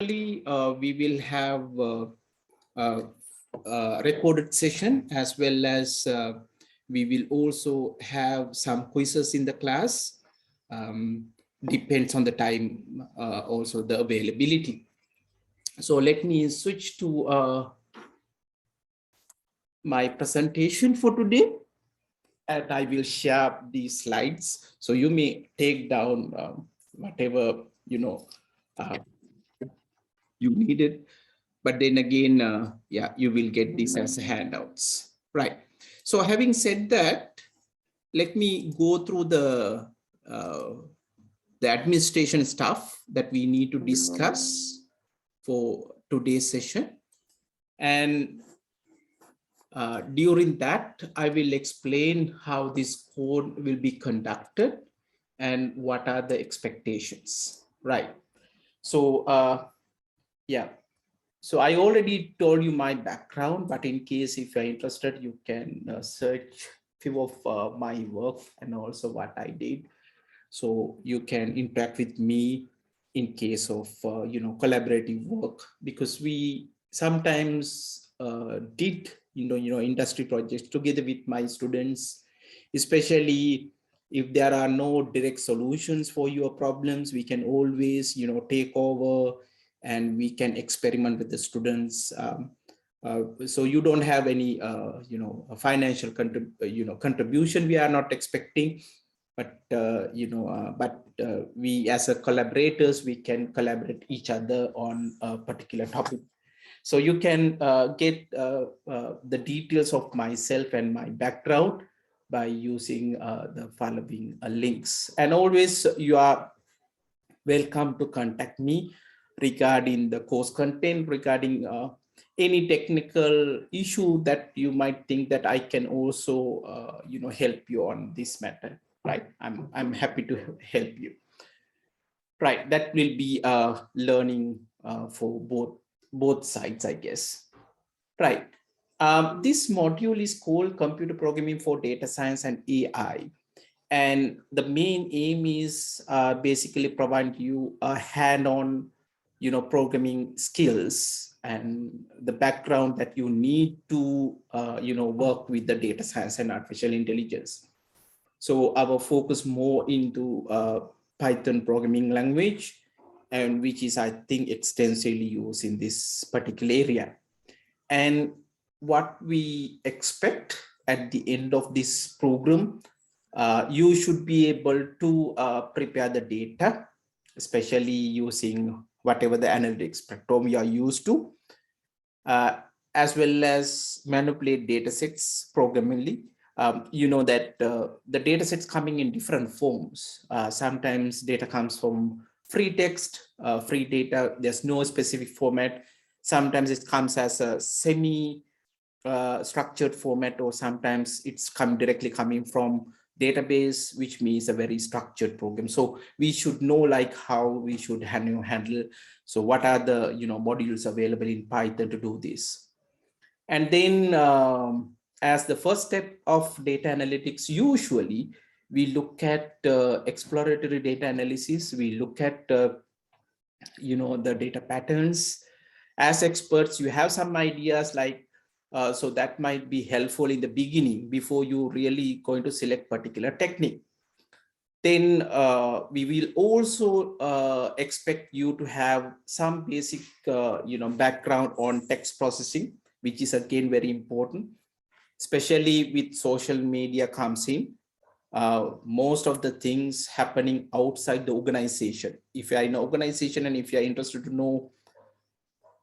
We will have recorded session, as well as we will also have some quizzes in the class. Depends on the time, also the availability. So let me switch to my presentation for today, and I will share these slides. So you may take down whatever uh, you needed. But then again, yeah, you will get this as handouts, right? So having said that, let me go through the administration stuff that we need to discuss for today's session. And during that, I will explain how this code will be conducted and what are the expectations, right? So yeah. So I already told you my background, but in case if you're interested, you can search few of my work and also what I did. So you can interact with me in case of, collaborative work, because we sometimes did, industry projects together with my students, especially if there are no direct solutions for your problems, we can always, take over and we can experiment with the students. So you don't have any, financial contribution we are not expecting, but we as a collaborators, we can collaborate each other on a particular topic. So you can get the details of myself and my background by using the following links. And always you are welcome to contact me regarding the course content, regarding any technical issue that you might think that I can also help you on this matter, right? I'm happy to help you, right? That will be learning for both sides, I guess, right? This module is called Computer Programming for Data Science and AI. And the main aim is basically provide you a hand-on, programming skills and the background that you need to, work with the data science and artificial intelligence. So our focus more into Python programming language, and which is, I think, extensively used in this particular area. And what we expect at the end of this program, you should be able to prepare the data, especially using whatever the analytics platform you are used to, as well as manipulate data sets programmingly. You know that the data sets coming in different forms. Sometimes data comes from free text, free data, there's no specific format. Sometimes it comes as a semi structured format, or sometimes it's directly coming from database, which means a very structured program. So we should know like how we should handle. So what are the modules available in Python to do this? And then as the first step of data analytics, usually we look at exploratory data analysis. We look at the data patterns. As experts, you have some ideas like so that might be helpful in the beginning before you really going to select particular technique. Then we will also expect you to have some basic background on text processing, which is again very important, especially with social media comes in. Most of the things happening outside the organization. If you are in an organization and if you are interested to know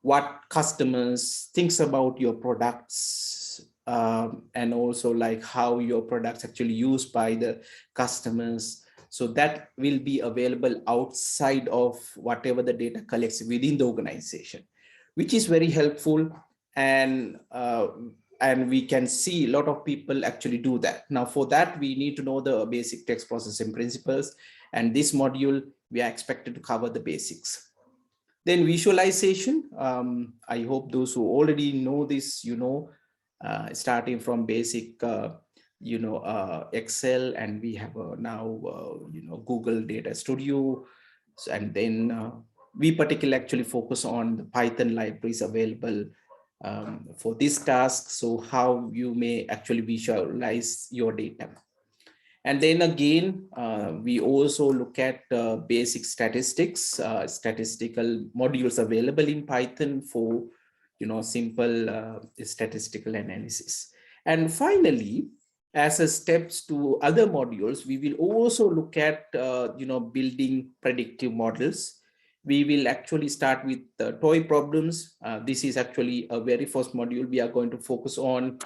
what customers thinks about your products, and also like how your products actually used by the customers, so that will be available outside of whatever the data collects within the organization, which is very helpful. And we can see a lot of people actually do that. Now for that, we need to know the basic text processing principles, and this module we are expected to cover the basics. Then visualization, I hope those who already know this, starting from basic Excel, and we have now Google Data Studio, and then we particularly actually focus on the Python libraries available for this task. So how you may actually visualize your data. And then again, we also look at basic statistics, statistical modules available in Python for, simple statistical analysis. And finally, as a steps to other modules, we will also look at, building predictive models. We will actually start with toy problems. This is actually a very first module we are going to focus on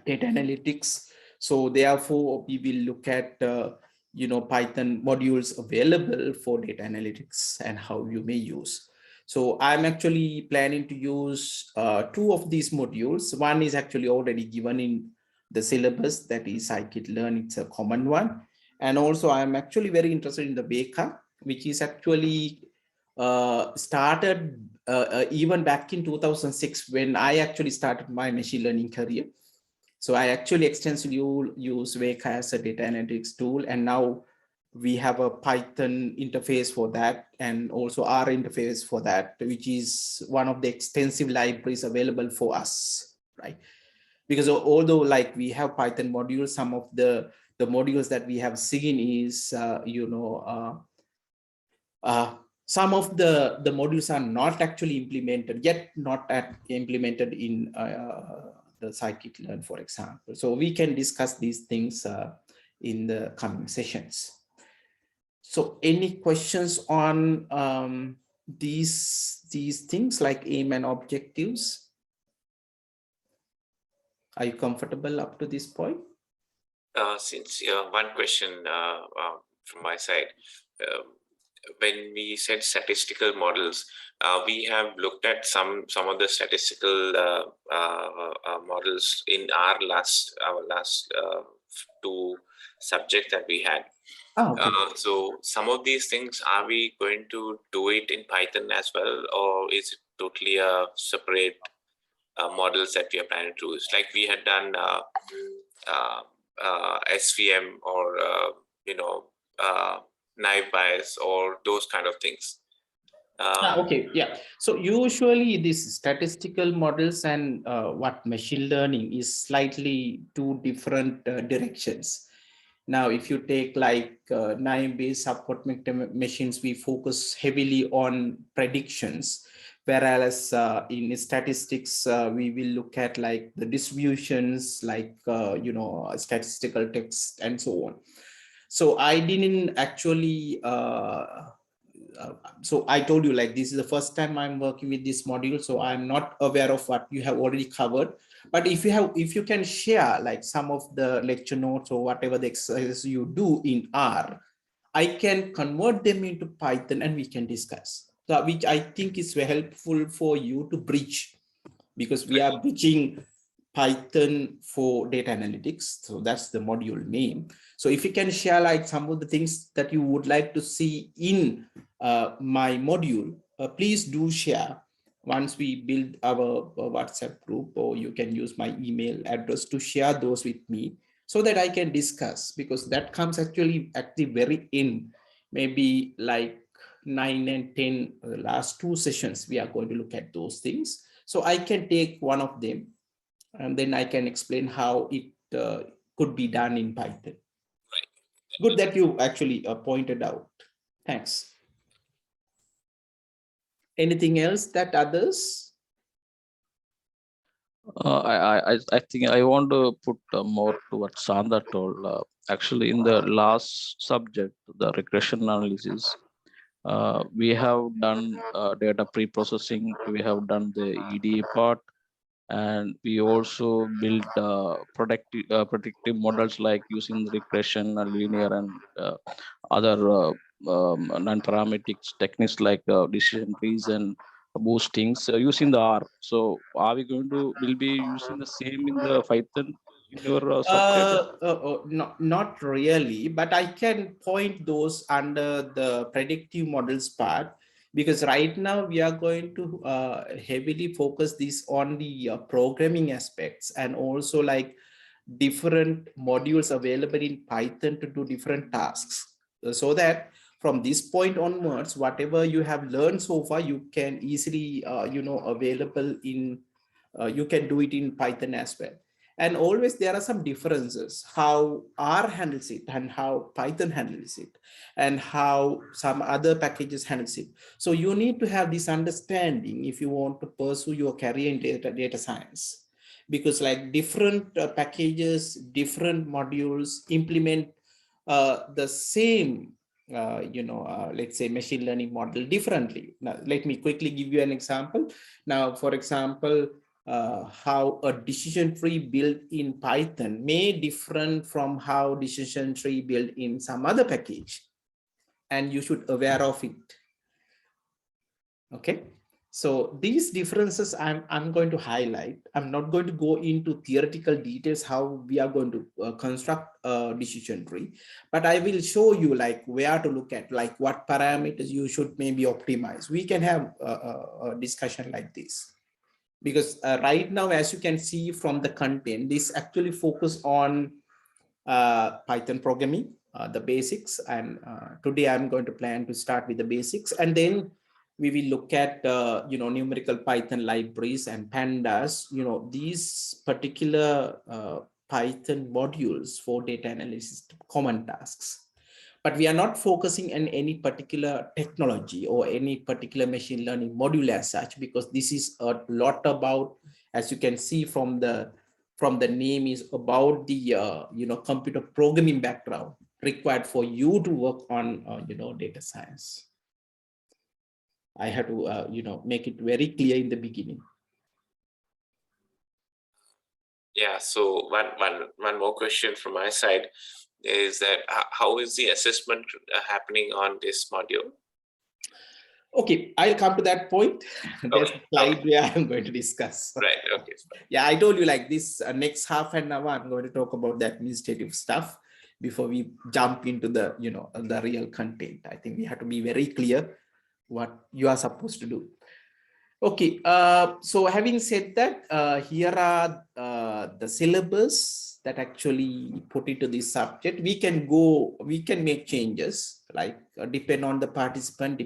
data analytics. So therefore, we will look at Python modules available for data analytics and how you may use. So I'm actually planning to use two of these modules. One is actually already given in the syllabus, that is scikit-learn. It's a common one. And also I'm actually very interested in the Beka, which is actually started even back in 2006 when I actually started my machine learning career. So I actually extensively use Weka as a data analytics tool, and now we have a Python interface for that, and also R interface for that, which is one of the extensive libraries available for us, right? Because although like we have Python modules, some of the modules that we have seen is, some of the modules are not actually implemented yet, implemented in the scikit-learn, for example. So we can discuss these things in the coming sessions. So any questions on these things like aim and objectives? Are you comfortable up to this point? Since one question from my side. When we said statistical models, we have looked at some of the statistical models in our last two subjects that we had. Oh, okay. So some of these things, are we going to do it in Python as well, or is it totally a separate models that we are planning to use? Like we had done SVM or naive bias or those kind of things. Okay, yeah. So usually these statistical models and what machine learning is slightly two different directions. Now, if you take like naive-based subcognitive machines, we focus heavily on predictions, whereas in statistics, we will look at like the distributions, like statistical text and so on. So I didn't actually so I told you, like, this is the first time I'm working with this module, so I'm not aware of what you have already covered. But if you can share like some of the lecture notes or whatever the exercises you do in R, I can convert them into Python and we can discuss. So, which I think is very helpful for you to bridge, because we are bridging Python for data analytics. So that's the module name. So if you can share like some of the things that you would like to see in my module, please do share once we build our WhatsApp group, or you can use my email address to share those with me so that I can discuss, because that comes actually at the very end, maybe like 9 and 10, last two sessions, we are going to look at those things. So I can take one of them and then I can explain how it could be done in Python. Right. Good that you actually pointed out. Thanks. Anything else that others? I think I want to put more to what Sandha told. Actually, in the last subject, the regression analysis, we have done data pre-processing. We have done the EDA part, and we also built predictive models like using regression, linear, and other non-parametric techniques like decision trees and boostings using the R. So are we will be using the same in the Python in your subject? Not really, but I can point those under the predictive models part, because right now we are going to heavily focus this on the programming aspects, and also like different modules available in Python to do different tasks, so that from this point onwards, whatever you have learned so far, you can easily, available in, you can do it in Python as well. And always there are some differences, how R handles it and how Python handles it and how some other packages handles it. So you need to have this understanding if you want to pursue your career in data science, because like different packages, different modules implement the same let's say machine learning model differently. Now, let me quickly give you an example. Now, for example, how a decision tree built in Python may different from how decision tree built in some other package, and you should aware of it. Okay, so these differences I'm going to highlight. I'm not going to go into theoretical details how we are going to construct a decision tree, but I will show you like where to look at, like what parameters you should maybe optimize. We can have a discussion like this, because right now, as you can see from the content, this actually focus on Python programming, the basics. And today I'm going to plan to start with the basics, and then we will look at numerical Python libraries and pandas, these particular Python modules for data analysis common tasks. But we are not focusing on any particular technology or any particular machine learning module as such, because this is a lot about, as you can see from the name, is about the computer programming background required for you to work on data science. I have to make it very clear in the beginning. Yeah, so one more question from my side is that how is the assessment happening on this module? Okay, I'll come to that point. There's a slide where I'm going to discuss. Right, okay. Yeah, I told you like this next half an hour, I'm going to talk about the administrative stuff before we jump into the, the real content. I think we have to be very clear what you are supposed to do. Okay, so having said that, here are the syllabus that actually put into this subject. We can make changes, like depend on the participant,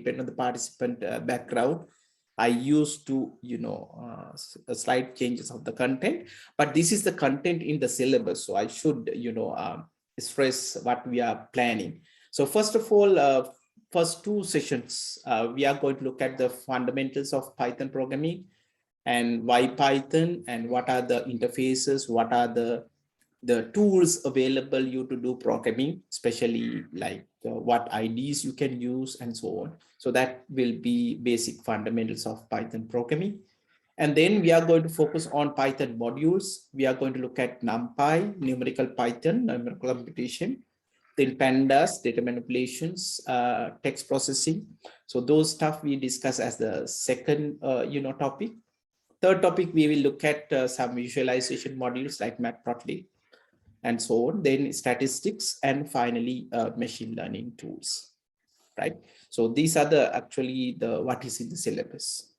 background. I used to, slight changes of the content, but this is the content in the syllabus. So I should, stress what we are planning. So first of all, first two sessions, we are going to look at the fundamentals of Python programming and why Python and what are the interfaces, what are the tools available you to do programming, especially like what IDs you can use and so on. So that will be basic fundamentals of Python programming. And then we are going to focus on Python modules. We are going to look at NumPy, numerical Python, numerical computation, then pandas, data manipulations, text processing. So those stuff we discuss as the second, topic. Third topic, we will look at some visualization modules like Matplotlib and so on. Then statistics, and finally machine learning tools. Right. So these are actually what is in the syllabus.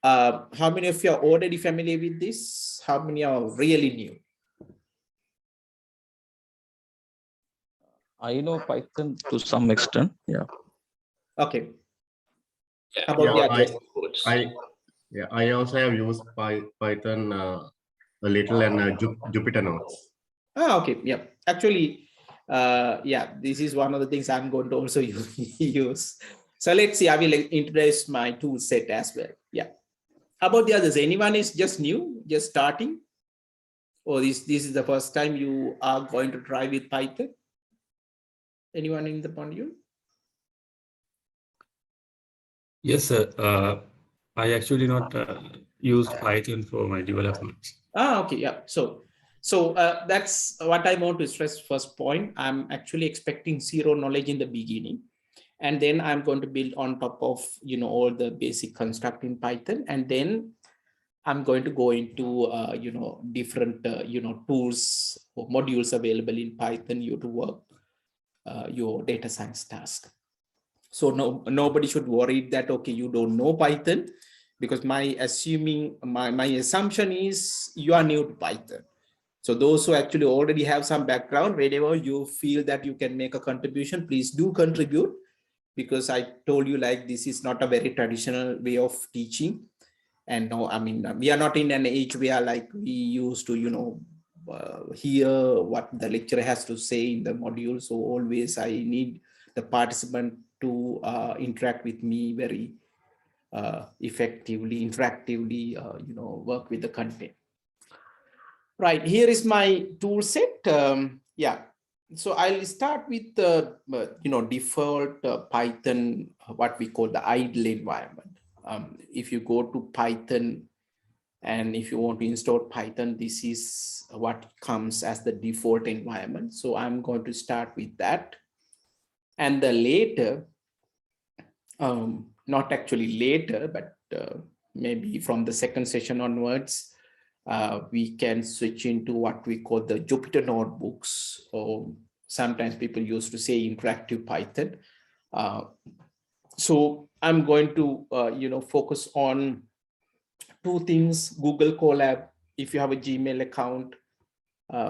How many of you are already familiar with this? How many are really new? I know Python to some extent. Yeah. Okay. Yeah, How about I also have used Python a little and Jupyter Notes. Okay. Yeah. Actually, yeah, this is one of the things I'm going to also use. So let's see. I will introduce my tool set as well. Yeah. How about the others? Anyone is just new, just starting, or this is the first time you are going to try with Python? Anyone in the module? Yes, sir. I actually not used Python for my development. Okay, yeah. So that's what I want to stress. First point, I'm actually expecting zero knowledge in the beginning, and then I'm going to build on top of all the basic construct in Python, and then I'm going to go into different tools or modules available in Python you to work your data science task. So nobody should worry that, okay, you don't know Python, because my assumption is you are new to Python. So those who actually already have some background, whenever you feel that you can make a contribution, please do contribute, because I told you, like, this is not a very traditional way of teaching. And no, I mean, we are not in an age where like we used to, hear what the lecturer has to say in the module. So always I need the participant to interact with me very effectively, interactively, work with the content. Right, here is my tool set. Yeah, so I'll start with the default Python, what we call the idle environment. If you go to Python and if you want to install Python, this is what comes as the default environment. So I'm going to start with that. And the later, not actually later, but maybe from the second session onwards, we can switch into what we call the Jupyter notebooks, or sometimes people used to say interactive Python. So I'm going to, focus on two things: Google Colab. If you have a Gmail account,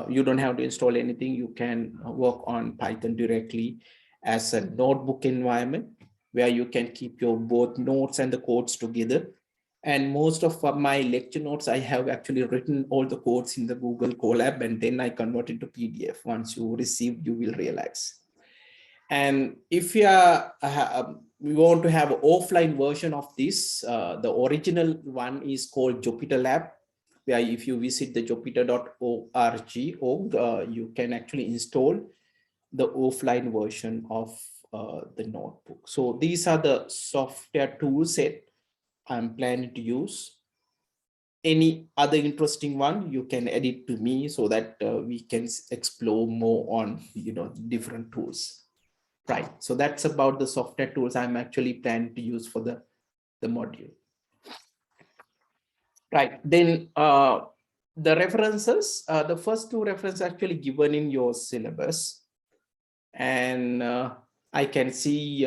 you don't have to install anything. You can work on Python directly as a notebook environment where you can keep your both notes and the codes together. And most of my lecture notes, I have actually written all the codes in the Google Colab, and then I convert it to PDF. Once you receive, you will realize. And if you are, we want to have an offline version of this, the original one is called Jupyter Lab, where if you visit the jupyter.org, you can actually install the offline version of the notebook. So these are the software tool set I'm planning to use. Any other interesting one, you can add it to me so that we can explore more on different tools. Right, so that's about the software tools I'm actually planning to use for the module. Right, then the references, the first two references actually given in your syllabus. And I can see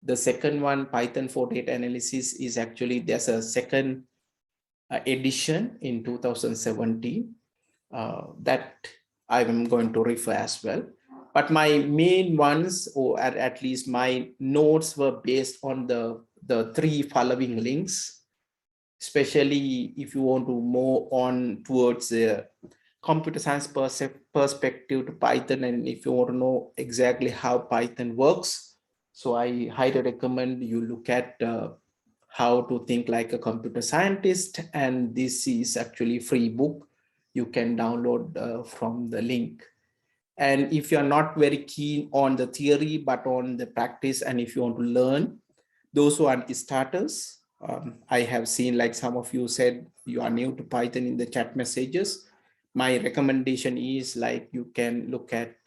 the second one, Python for data analysis, is actually, there's a second edition in 2017 that I'm going to refer as well. But my main ones, or at least my notes, were based on the three following links, especially if you want to move on towards the computer science perspective to Python, and if you want to know exactly how Python works. So I highly recommend you look at how to think like a computer scientist, and this is actually a free book you can download from the link. And if you're not very keen on the theory but on the practice, and if you want to learn, those who are starters, I have seen, like some of you said you are new to Python in the chat messages. My recommendation is, like, you can look at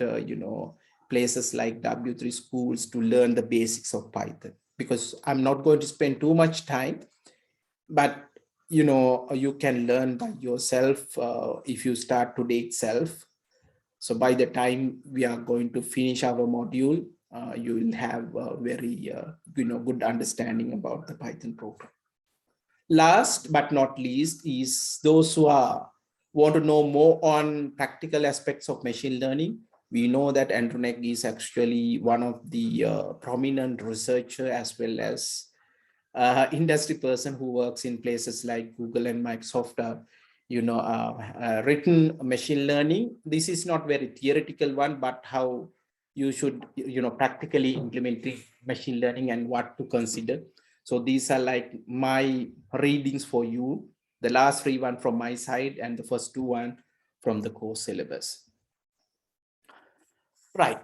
places like W3 schools to learn the basics of Python, because I'm not going to spend too much time, but you can learn by yourself if you start today itself. So by the time we are going to finish our module, you will have a very good understanding about the Python program. Last but not least is those who want to know more on practical aspects of machine learning. We know that Andrew Ng is actually one of the prominent researcher as well as industry person who works in places like Google and Microsoft, written machine learning. This is not very theoretical one, but how you should, practically implement machine learning and what to consider. So these are like my readings for you. The last three one from my side, and the first two one from the course syllabus. Right.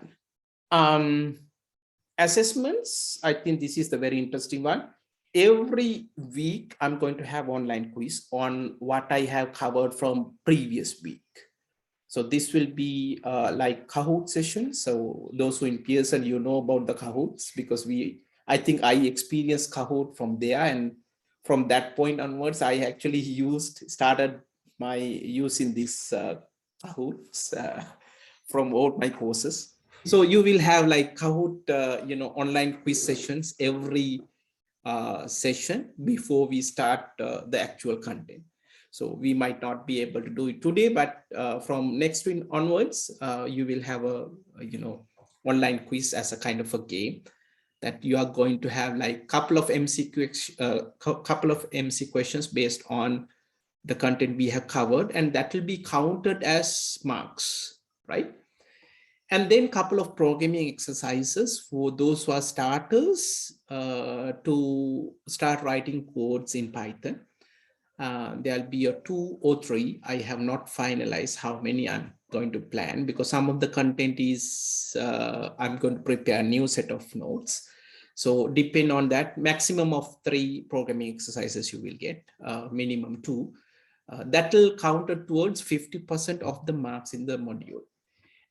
Assessments, I think this is the very interesting one. Every week, I'm going to have online quiz on what I have covered from previous week. So this will be like Kahoot sessions. So those who in Pearson, you know about the Kahoots, because I think I experienced Kahoot from there. And from that point onwards, I actually started my using this Kahoots from all my courses. So you will have like Kahoot, online quiz sessions every session before we start the actual content. So we might not be able to do it today, but from next week onwards, you will have a online quiz as a kind of a game that you are going to have like couple of MC questions based on the content we have covered, and that will be counted as marks, right? And then couple of programming exercises for those who are starters to start writing codes in Python. There'll be a 2 or 3. I have not finalized how many I'm going to plan, because some of the content is I'm going to prepare a new set of notes. So depend on that, maximum of 3 programming exercises you will get, minimum 2. That will count towards 50% of the marks in the module.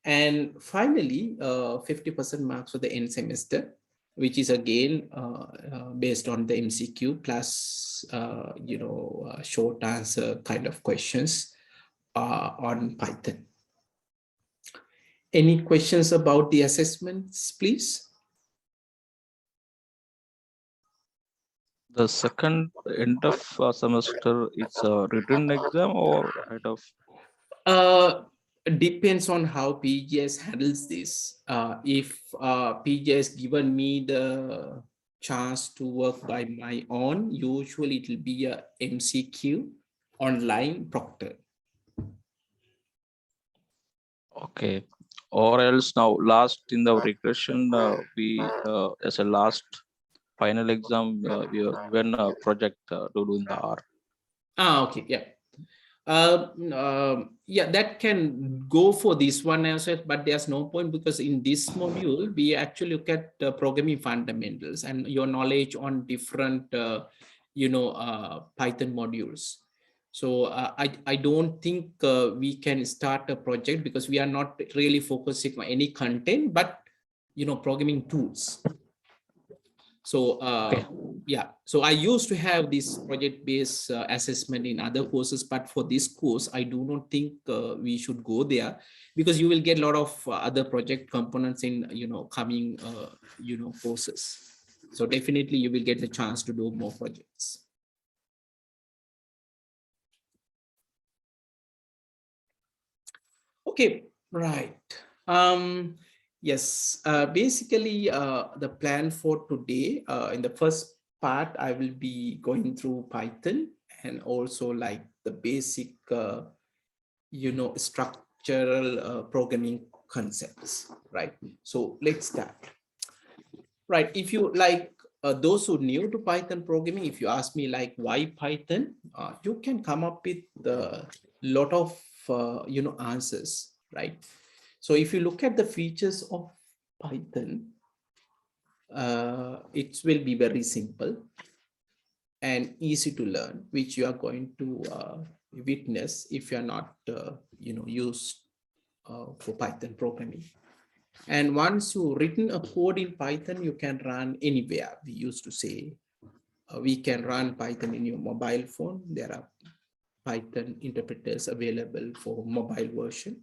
And finally, 50% marks for the end semester, which is again based on the MCQ plus, short answer kind of questions on Python. Any questions about the assessments, please? The second end of semester, it's a written exam or kind of? Depends on how PGS handles this. If PGS given me the chance to work by my own, usually it will be a MCQ online proctor. Okay. Or else now last in the regression, we as a last final exam, we are given a project to do in the R. Okay, yeah. Yeah, that can go for this one as well, but there's no point, because in this module we actually look at programming fundamentals and your knowledge on different Python modules. So I don't think we can start a project, because we are not really focusing on any content, but programming tools. So Okay. yeah, so I used to have this project-based assessment in other courses, but for this course, I do not think we should go there, because you will get a lot of other project components in coming courses. So definitely you will get the chance to do more projects. Okay, right. Yes, basically the plan for today, in the first part, I will be going through Python and also like the basic, structural programming concepts, right? So let's start. Right, if you like, those who new to Python programming, if you ask me like why Python, you can come up with a lot of answers, right? So if you look at the features of Python, it will be very simple and easy to learn, which you are going to witness if you are not used for Python programming. And once you written a code in Python, you can run anywhere. We used to say we can run Python in your mobile phone. There are Python interpreters available for mobile version.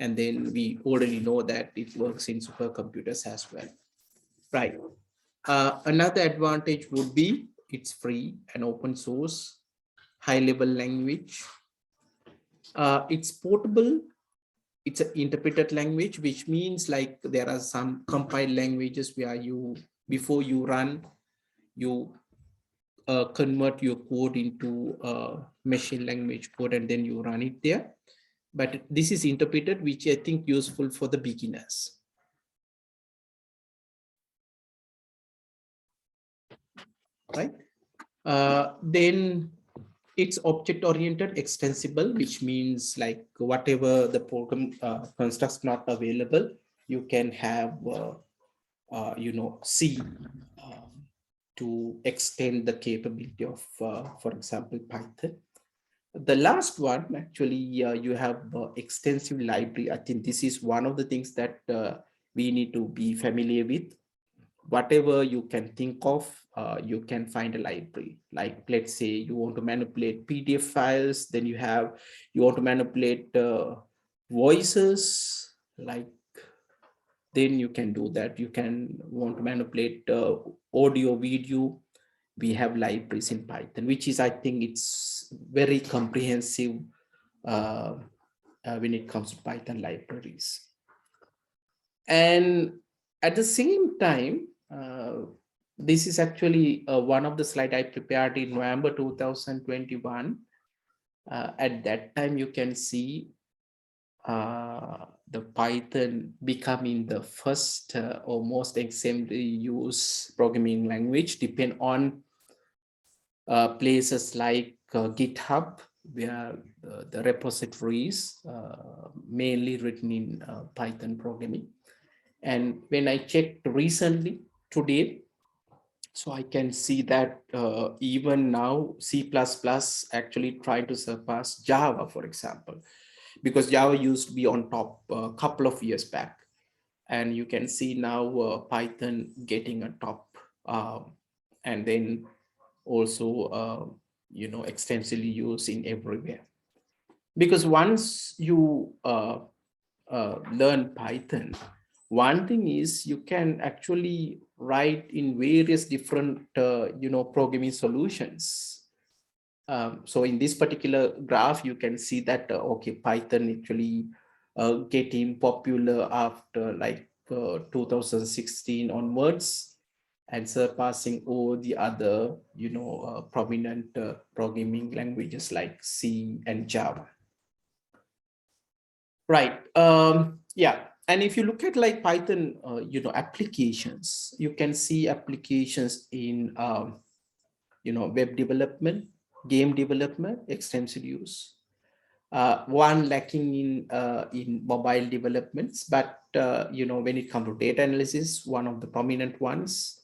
And then we already know that it works in supercomputers as well. Right. Another advantage would be it's free and open source, high level language. It's portable. It's an interpreted language, which means like there are some compiled languages where you, before you run, you convert your code into machine language code and then you run it there. But this is interpreted, which I think useful for the beginners. Right. Then it's object-oriented, extensible, which means like whatever the program constructs not available, you can have C to extend the capability of, for example, Python. The last one, actually, you have extensive library. I think this is one of the things that we need to be familiar with. Whatever you can think of, you can find a library. Like, let's say you want to manipulate PDF files, then you want to manipulate voices, like, then you can do that. You can want to manipulate audio, video, we have libraries in Python, which is, I think it's very comprehensive when it comes to Python libraries. And at the same time, this is actually one of the slides I prepared in November 2021. At that time, you can see the Python becoming the first or most extensively used programming language, depend on places like GitHub, where the repositories mainly written in Python programming. And when I checked recently today, so I can see that even now C++ actually trying to surpass Java, for example, because Java used to be on top a couple of years back. And you can see now Python getting a top, and then also, extensively used in everywhere. Because once you learn Python, one thing is you can actually write in various different, programming solutions. So in this particular graph, you can see that, okay, Python actually getting popular after like 2016 onwards, and surpassing all the other, prominent programming languages like C and Java. Right. Yeah. And if you look at like Python, applications, you can see applications in, web development, game development, extensive use. One lacking in mobile developments, but when it comes to data analysis, one of the prominent ones,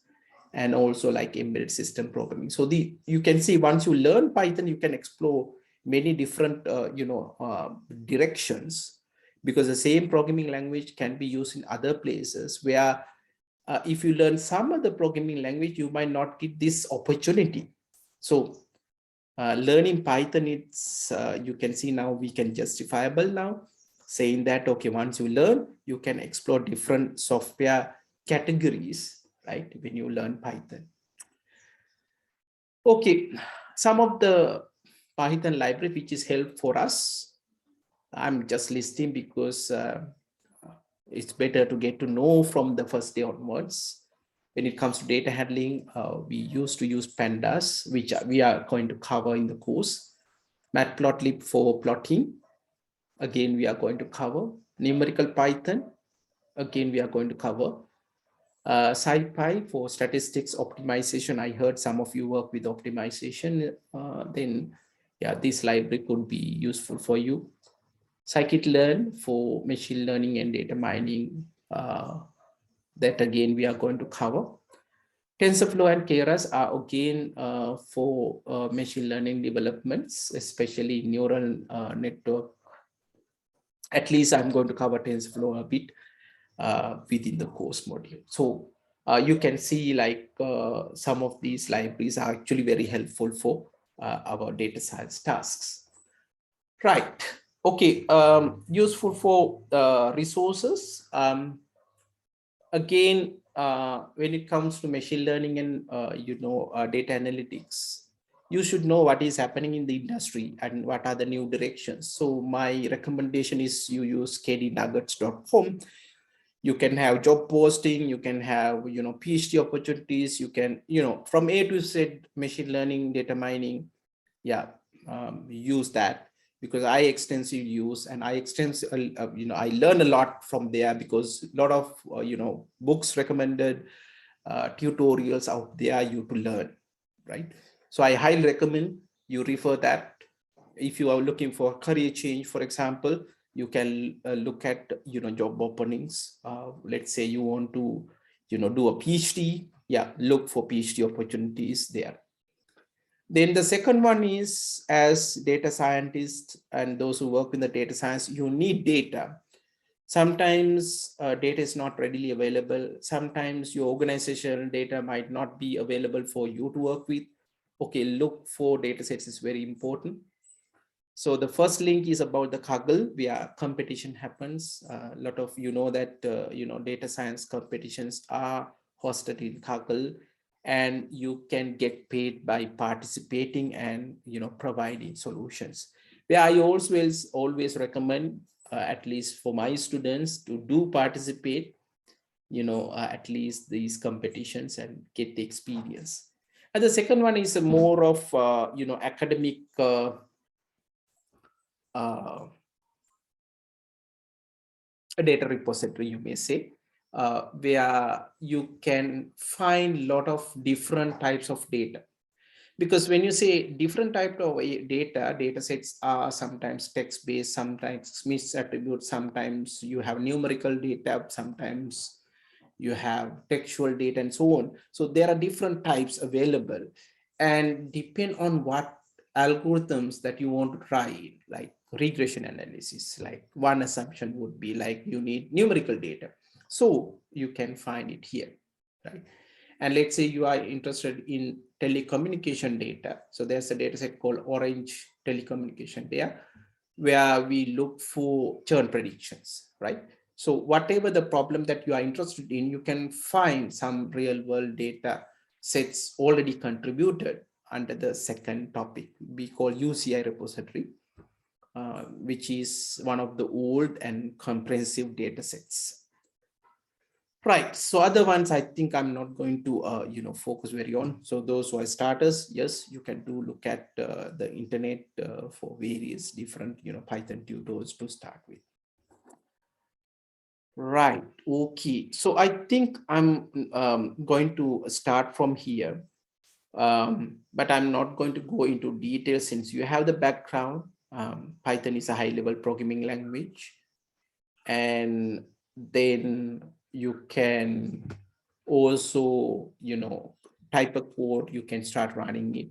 and also like embedded system programming. So you can see once you learn Python, you can explore many different directions, because the same programming language can be used in other places where if you learn some other programming language, you might not get this opportunity. So learning Python, it's you can see now we can justifiable now saying that, okay, once you learn, you can explore different software categories, right, when you learn Python. Okay, some of the Python library which is helpful for us, I'm just listing because it's better to get to know from the first day onwards. When it comes to data handling, we used to use pandas, which we are going to cover in the course. Matplotlib for plotting, again, we are going to cover. Numerical Python, again, we are going to cover. SciPy for statistics optimization. I heard some of you work with optimization. Then, yeah, this library could be useful for you. Scikit-learn for machine learning and data mining. That again, we are going to cover. TensorFlow and Keras are again for machine learning developments, especially neural network. At least I'm going to cover TensorFlow a bit within the course module. So you can see like some of these libraries are actually very helpful for our data science tasks. Right. Okay. Useful for resources. Again, when it comes to machine learning and data analytics, you should know what is happening in the industry and what are the new directions. So my recommendation is you use kdnuggets.com. You can have job posting, you can have PhD opportunities, you can from A to Z machine learning, data mining. Yeah, use that, because I extensively use, and I I learn a lot from there, because a lot of books recommended, tutorials out there you to learn, right? So I highly recommend you refer that. If you are looking for career change, for example, you can look at job openings. Let's say you want to do a PhD. Yeah, look for PhD opportunities there. Then the second one is, as data scientists and those who work in the data science, you need data. Sometimes data is not readily available. Sometimes your organizational data might not be available for you to work with. Okay, look for data sets is very important. So the first link is about the Kaggle, where competition happens. A lot of that data science competitions are hosted in Kaggle. and you can get paid by participating and providing solutions. Where I always recommend, at least for my students, to do participate, at least these competitions and get the experience. And the second one is a more of academic a data repository, you may say, where you can find a lot of different types of data. Because when you say different type of data sets are sometimes text-based, sometimes mixed attributes, sometimes you have numerical data, sometimes you have textual data, and so on. So there are different types available, and depend on what algorithms that you want to try, like regression analysis, like one assumption would be like you need numerical data, so you can find it here, right? And let's say you are interested in telecommunication data. So there's a data set called Orange Telecommunication Data, where we look for churn predictions, right? So whatever the problem that you are interested in, you can find some real world data sets already contributed under the second topic we call UCI repository, which is one of the old and comprehensive data sets. Right. So other ones, I think I'm not going to, focus very on. So those who are starters, yes, you can look at the internet for various different, Python tutors to start with. Right. Okay. So I think I'm going to start from here, but I'm not going to go into details since you have the background. Python is a high-level programming language, and then you can also type a code, you can start running it,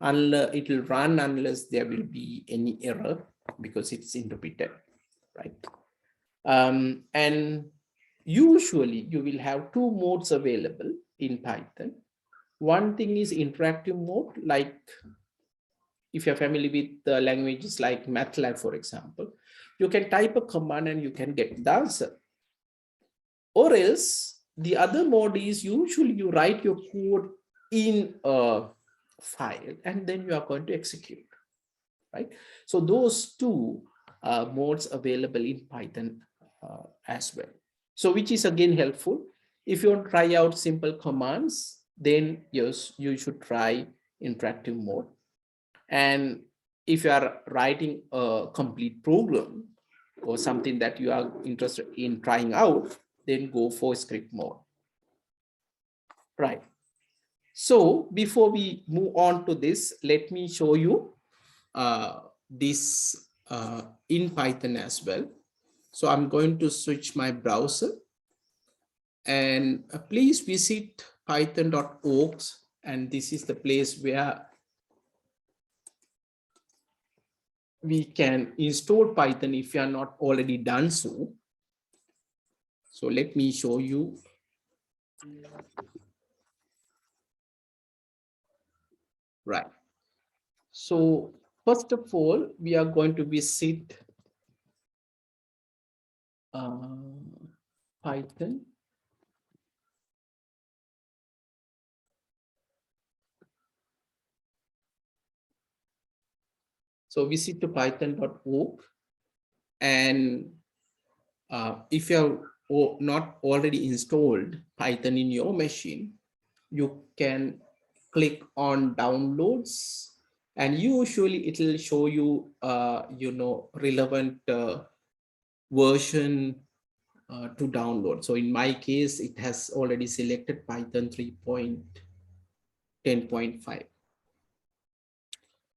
and it will run unless there will be any error because it's interpreted, right? And usually you will have two modes available in Python. One thing is interactive mode, like if you're familiar with the languages like MATLAB, for example, you can type a command and you can get the answer. Or else the other mode is usually you write your code in a file and then you are going to execute, right? So those two modes available in Python as well. So which is again helpful. If you want to try out simple commands, then yes, you should try interactive mode. And if you are writing a complete program or something that you are interested in trying out, then go for script mode. Right. So before we move on to this, let me show you this in Python as well. So I'm going to switch my browser, and please visit python.org, and this is the place where we can install Python if you are not already done so. So let me show you. Right. So first of all, we are going to visit Python. So visit to python.org, and if you have not already installed Python in your machine, you can click on downloads, and usually it will show you relevant version to download. So in my case, it has already selected Python 3.10.5.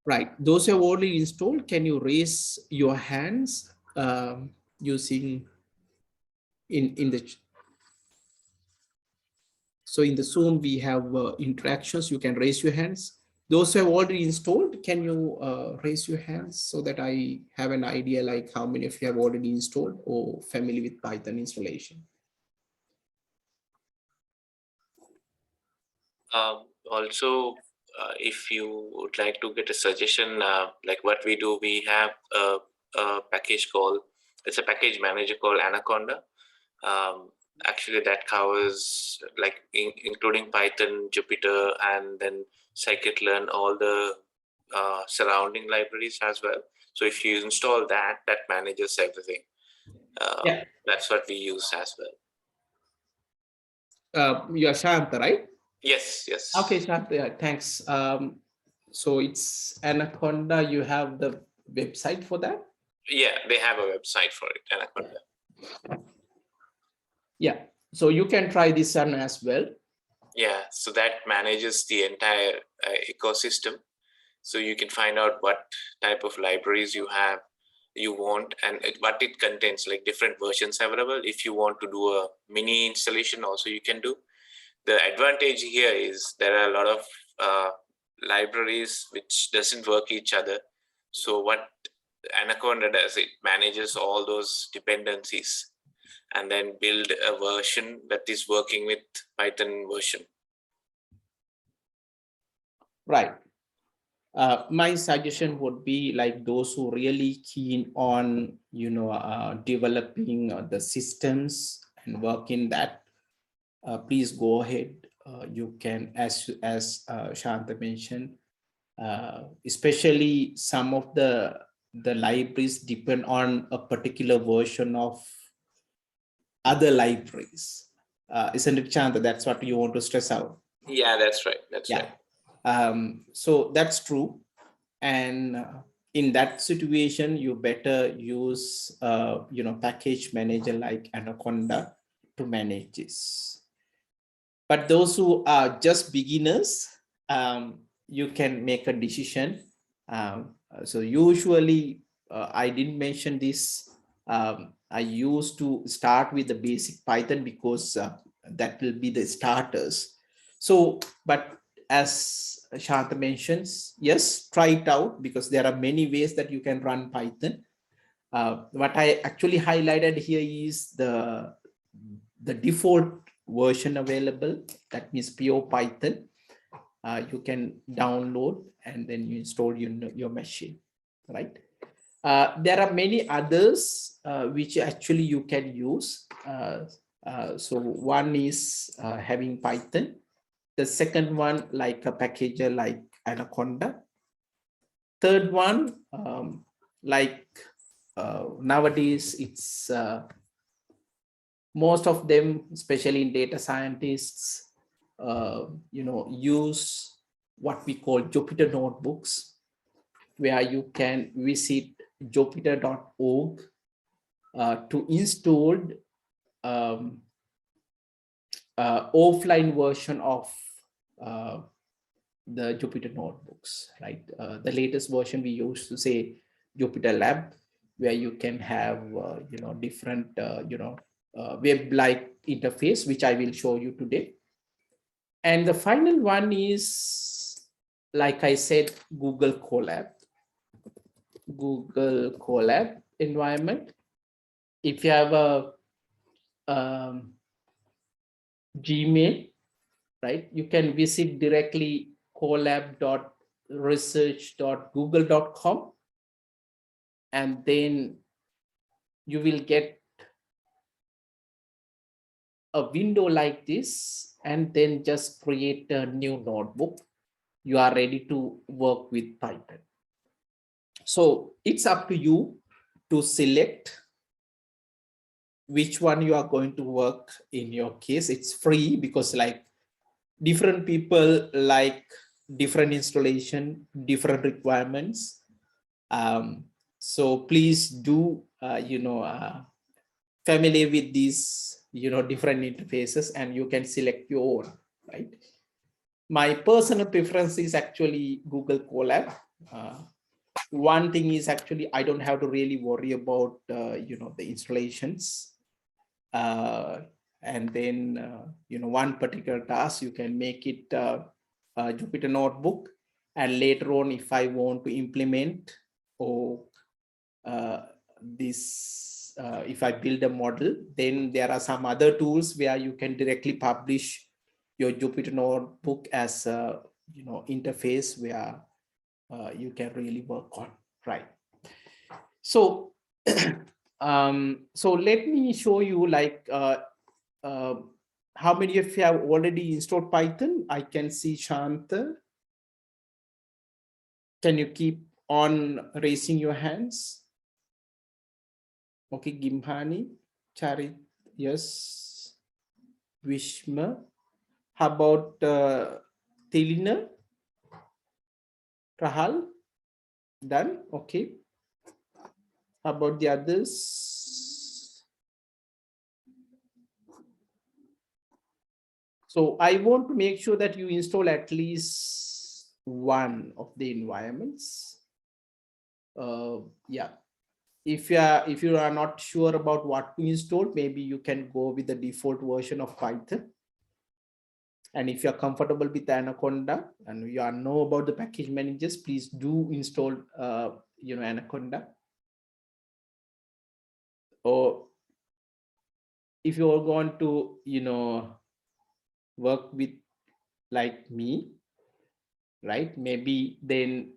Right, those who have already installed, can you raise your hands using in the, so in the Zoom we have interactions, you can raise your hands. Those who have already installed, can you raise your hands so that I have an idea like how many of you have already installed or familiar with Python installation? Also, if you would like to get a suggestion, like what we do, we have a package called, it's a package manager called Anaconda. Actually, that covers like including Python, Jupyter, and then scikit-learn, all the surrounding libraries as well. So if you install that, that manages everything. Yeah. That's what we use as well. You're Shanta, right? Yes, yes. Okay, Shanta, yeah, thanks. So it's Anaconda. You have the website for that? Yeah, they have a website for it, Anaconda. Yeah. So you can try this one as well. Yeah, so that manages the entire ecosystem. So you can find out what type of libraries you want, and what it contains, like different versions available. If you want to do a mini installation, also you can do. The advantage here is there are a lot of libraries which doesn't work each other. So what Anaconda does, it manages all those dependencies and then build a version that is working with Python version. Right. My suggestion would be like those who really keen on, developing the systems and work in that. Please go ahead. You can, as Shanta mentioned, especially some of the libraries depend on a particular version of other libraries. Isn't it, Shanta? That's what you want to stress out. Yeah, that's right. That's right. So that's true. And in that situation, you better use, package manager like Anaconda to manage this. But those who are just beginners, you can make a decision. So usually, I didn't mention this. I used to start with the basic Python because that will be the starters. So, but as Shanta mentions, yes, try it out because there are many ways that you can run Python. What I actually highlighted here is the default version available. That means pure Python. You can download and then you install your machine, right? There are many others which actually you can use. So one is having Python. The second one, like a packager like Anaconda. Third one, like nowadays, it's most of them, especially in data scientists, use what we call Jupyter notebooks, where you can visit jupyter.org to install offline version of the Jupyter notebooks, right? The latest version we used to say Jupyter Lab, where you can have different web-like interface, which I will show you today. And the final one is, like I said, Google Colab environment. If you have a Gmail, right, you can visit directly colab.research.google.com, and then you will get a window like this, and then just create a new notebook. You are ready to work with Python. So it's up to you to select which one you are going to work. In your case, it's free because like different people like different installation, different requirements. So please do, familiar with these, different interfaces, and you can select your own, right? My personal preference is actually Google Colab. One thing is actually I don't have to really worry about, the installations. And then, one particular task, you can make it a Jupyter notebook. And later on, if I want to implement or if I build a model, then there are some other tools where you can directly publish your Jupyter notebook as a interface where you can really work on, right? So so let me show you like how many of you have already installed Python? I can see Shanta. Can you keep on raising your hands? Okay, Gimhani, Charit, yes. Vishma. How about Tilina? Rahal? Done? Okay. How about the others? So I want to make sure that you install at least one of the environments. Yeah. If you are not sure about what to install, maybe you can go with the default version of Python. And if you're comfortable with Anaconda and you know about the package managers, please do install Anaconda. Or if you are going to work with like me, right, maybe then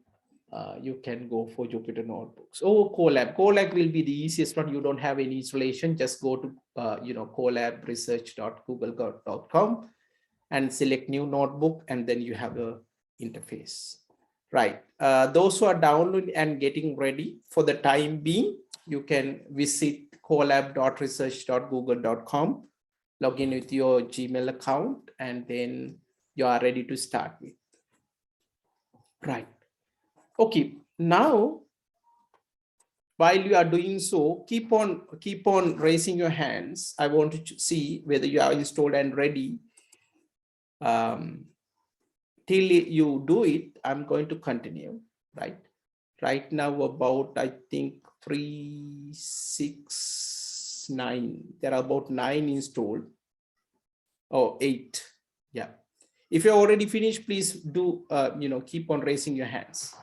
you can go for Jupyter Notebooks. Oh, Colab will be the easiest one. You don't have any installation. Just go to colabresearch.google.com and select new notebook, and then you have a interface, right? Those who are downloading and getting ready, for the time being, you can visit colab.research.google.com, log in with your Gmail account, and then you are ready to start with, right? Okay, now while you are doing so, keep on raising your hands. I want to see whether you are installed and ready. Till you do it, I'm going to continue, right? Right now, about, I think 3, 6, 9. There are about 9 installed. Oh, 8. Yeah. If you're already finished, please do keep on raising your hands.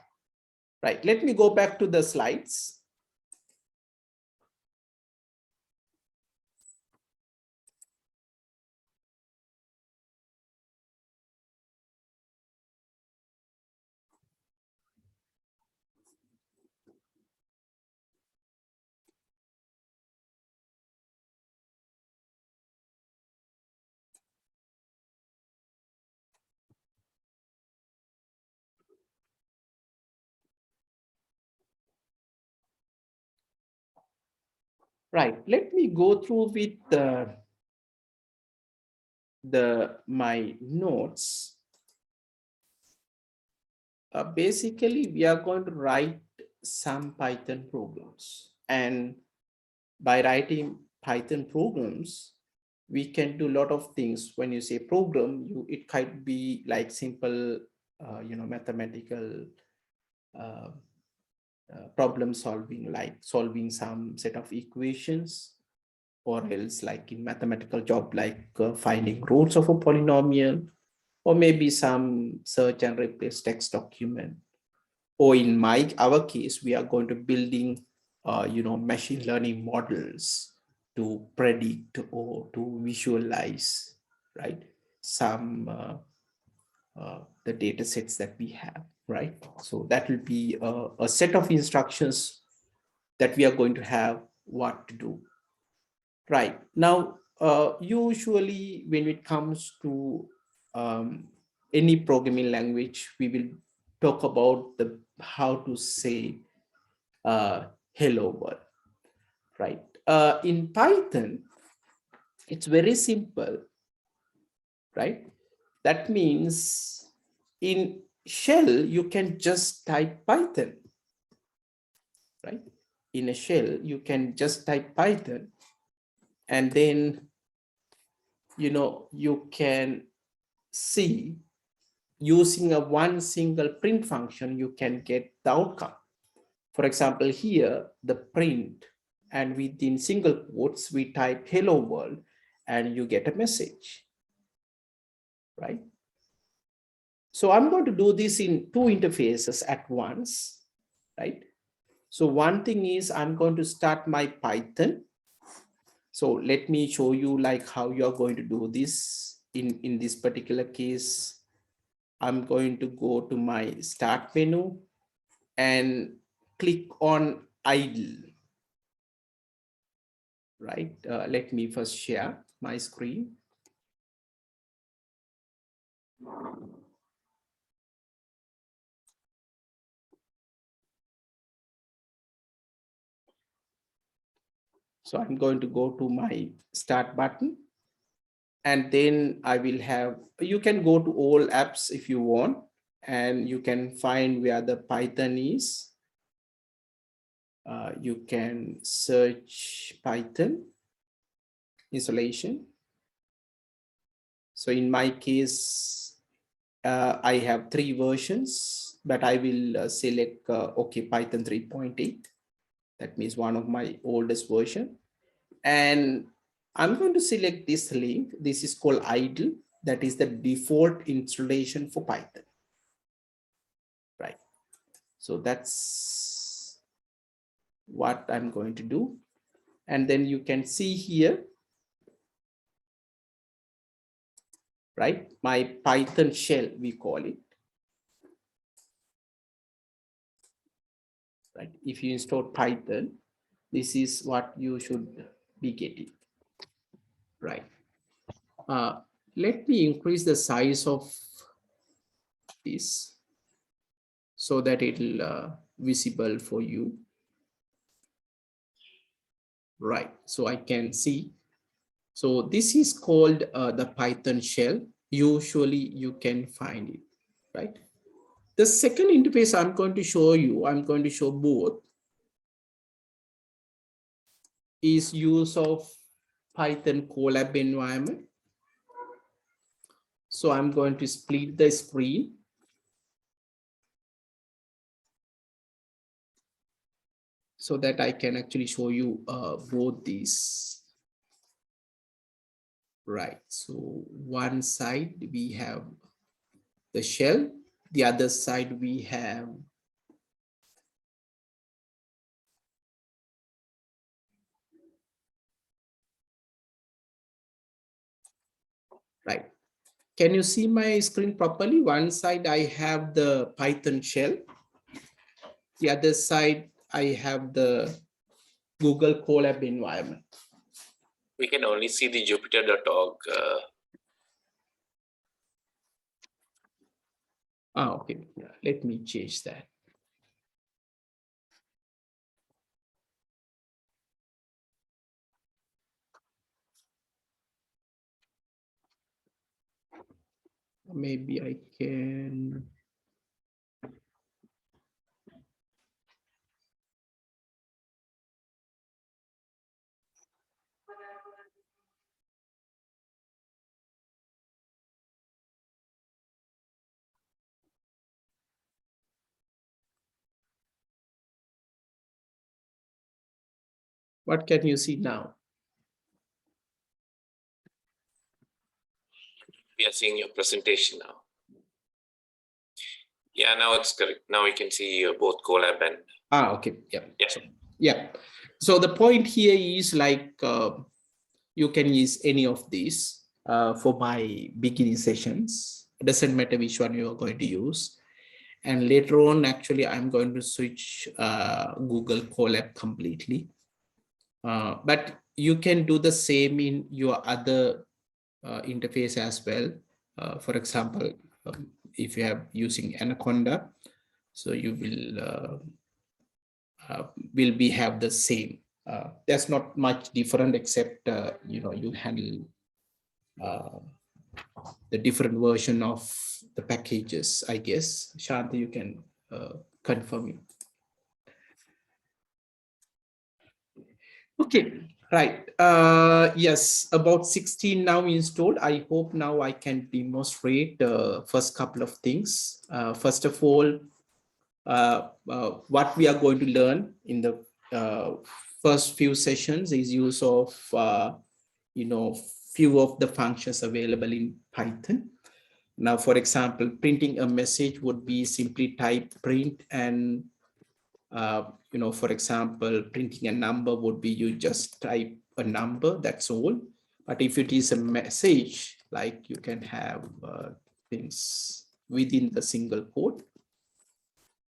Right. Let me go back to the slides. Right. Let me go through with my notes. Basically, we are going to write some Python programs, and by writing Python programs, we can do a lot of things. When you say program, it might be like simple, mathematical problem solving, like solving some set of equations, or else like in mathematical job, like finding roots of a polynomial, or maybe some search and replace text document. Or in our case, we are going to building, machine learning models to predict or to visualize, right, some the data sets that we have, right? So that will be a set of instructions that we are going to have what to do. Right. Now, usually when it comes to any programming language, we will talk about how to say hello world, right? In Python, it's very simple, right? That means in shell, you can just type Python, right? In a shell, you can just type Python, and then you can see, using one single print function, you can get the outcome. For example, here the print, and within single quotes we type hello world, and you get a message, right? So I'm going to do this in 2 interfaces at once, right? So one thing is I'm going to start my Python. So let me show you like how you are going to do this. In this particular case, I'm going to go to my start menu and click on idle, right? Let me first share. my screen. So I'm going to go to my start button, and then I will have, you can go to all apps if you want, and you can find where the Python is. You can search Python installation. So in my case, I have 3 versions, but I will select okay, Python 3.8. That means one of my oldest version. And I'm going to select this link. This is called idle. That is the default installation for Python. Right. So that's what I'm going to do. And then you can see here, right, my Python shell, we call it. Right. If you install Python, this is what you should be getting. Right. Let me increase the size of this so that it'll visible for you. Right. So I can see. So this is called the Python shell. Usually you can find it, right? The second interface I'm going to show you, I'm going to show both, is use of Python Colab environment. So I'm going to split the screen. So that I can actually show you both these. Right. So one side we have the shell, the other side we have right. Can you see my screen properly? One side I have the Python shell. The other side I have the Google Colab environment. We can only see the Jupyter.org. Okay. Yeah, let me change that. Maybe I can. What can you see now? We are seeing your presentation now. Yeah, now it's correct. Now we can see both Colab and. Okay. Yeah. Yeah. So, yeah. So the point here is like you can use any of these for my beginning sessions. It doesn't matter which one you are going to use. And later on, actually, I'm going to switch Google Colab completely. But you can do the same in your other interface as well. For example, if you have using Anaconda, so you will be have the same. That's not much different, except you handle the different version of the packages, I guess. Shanti, you can confirm it. Okay, right. Yes, about 16 now installed. I hope now I can demonstrate the first couple of things. First of all, what we are going to learn in the first few sessions is use of few of the functions available in Python. Now, for example, printing a message would be simply type print, and for example, printing a number would be you just type a number, that's all. But if it is a message, like you can have things within the single quote,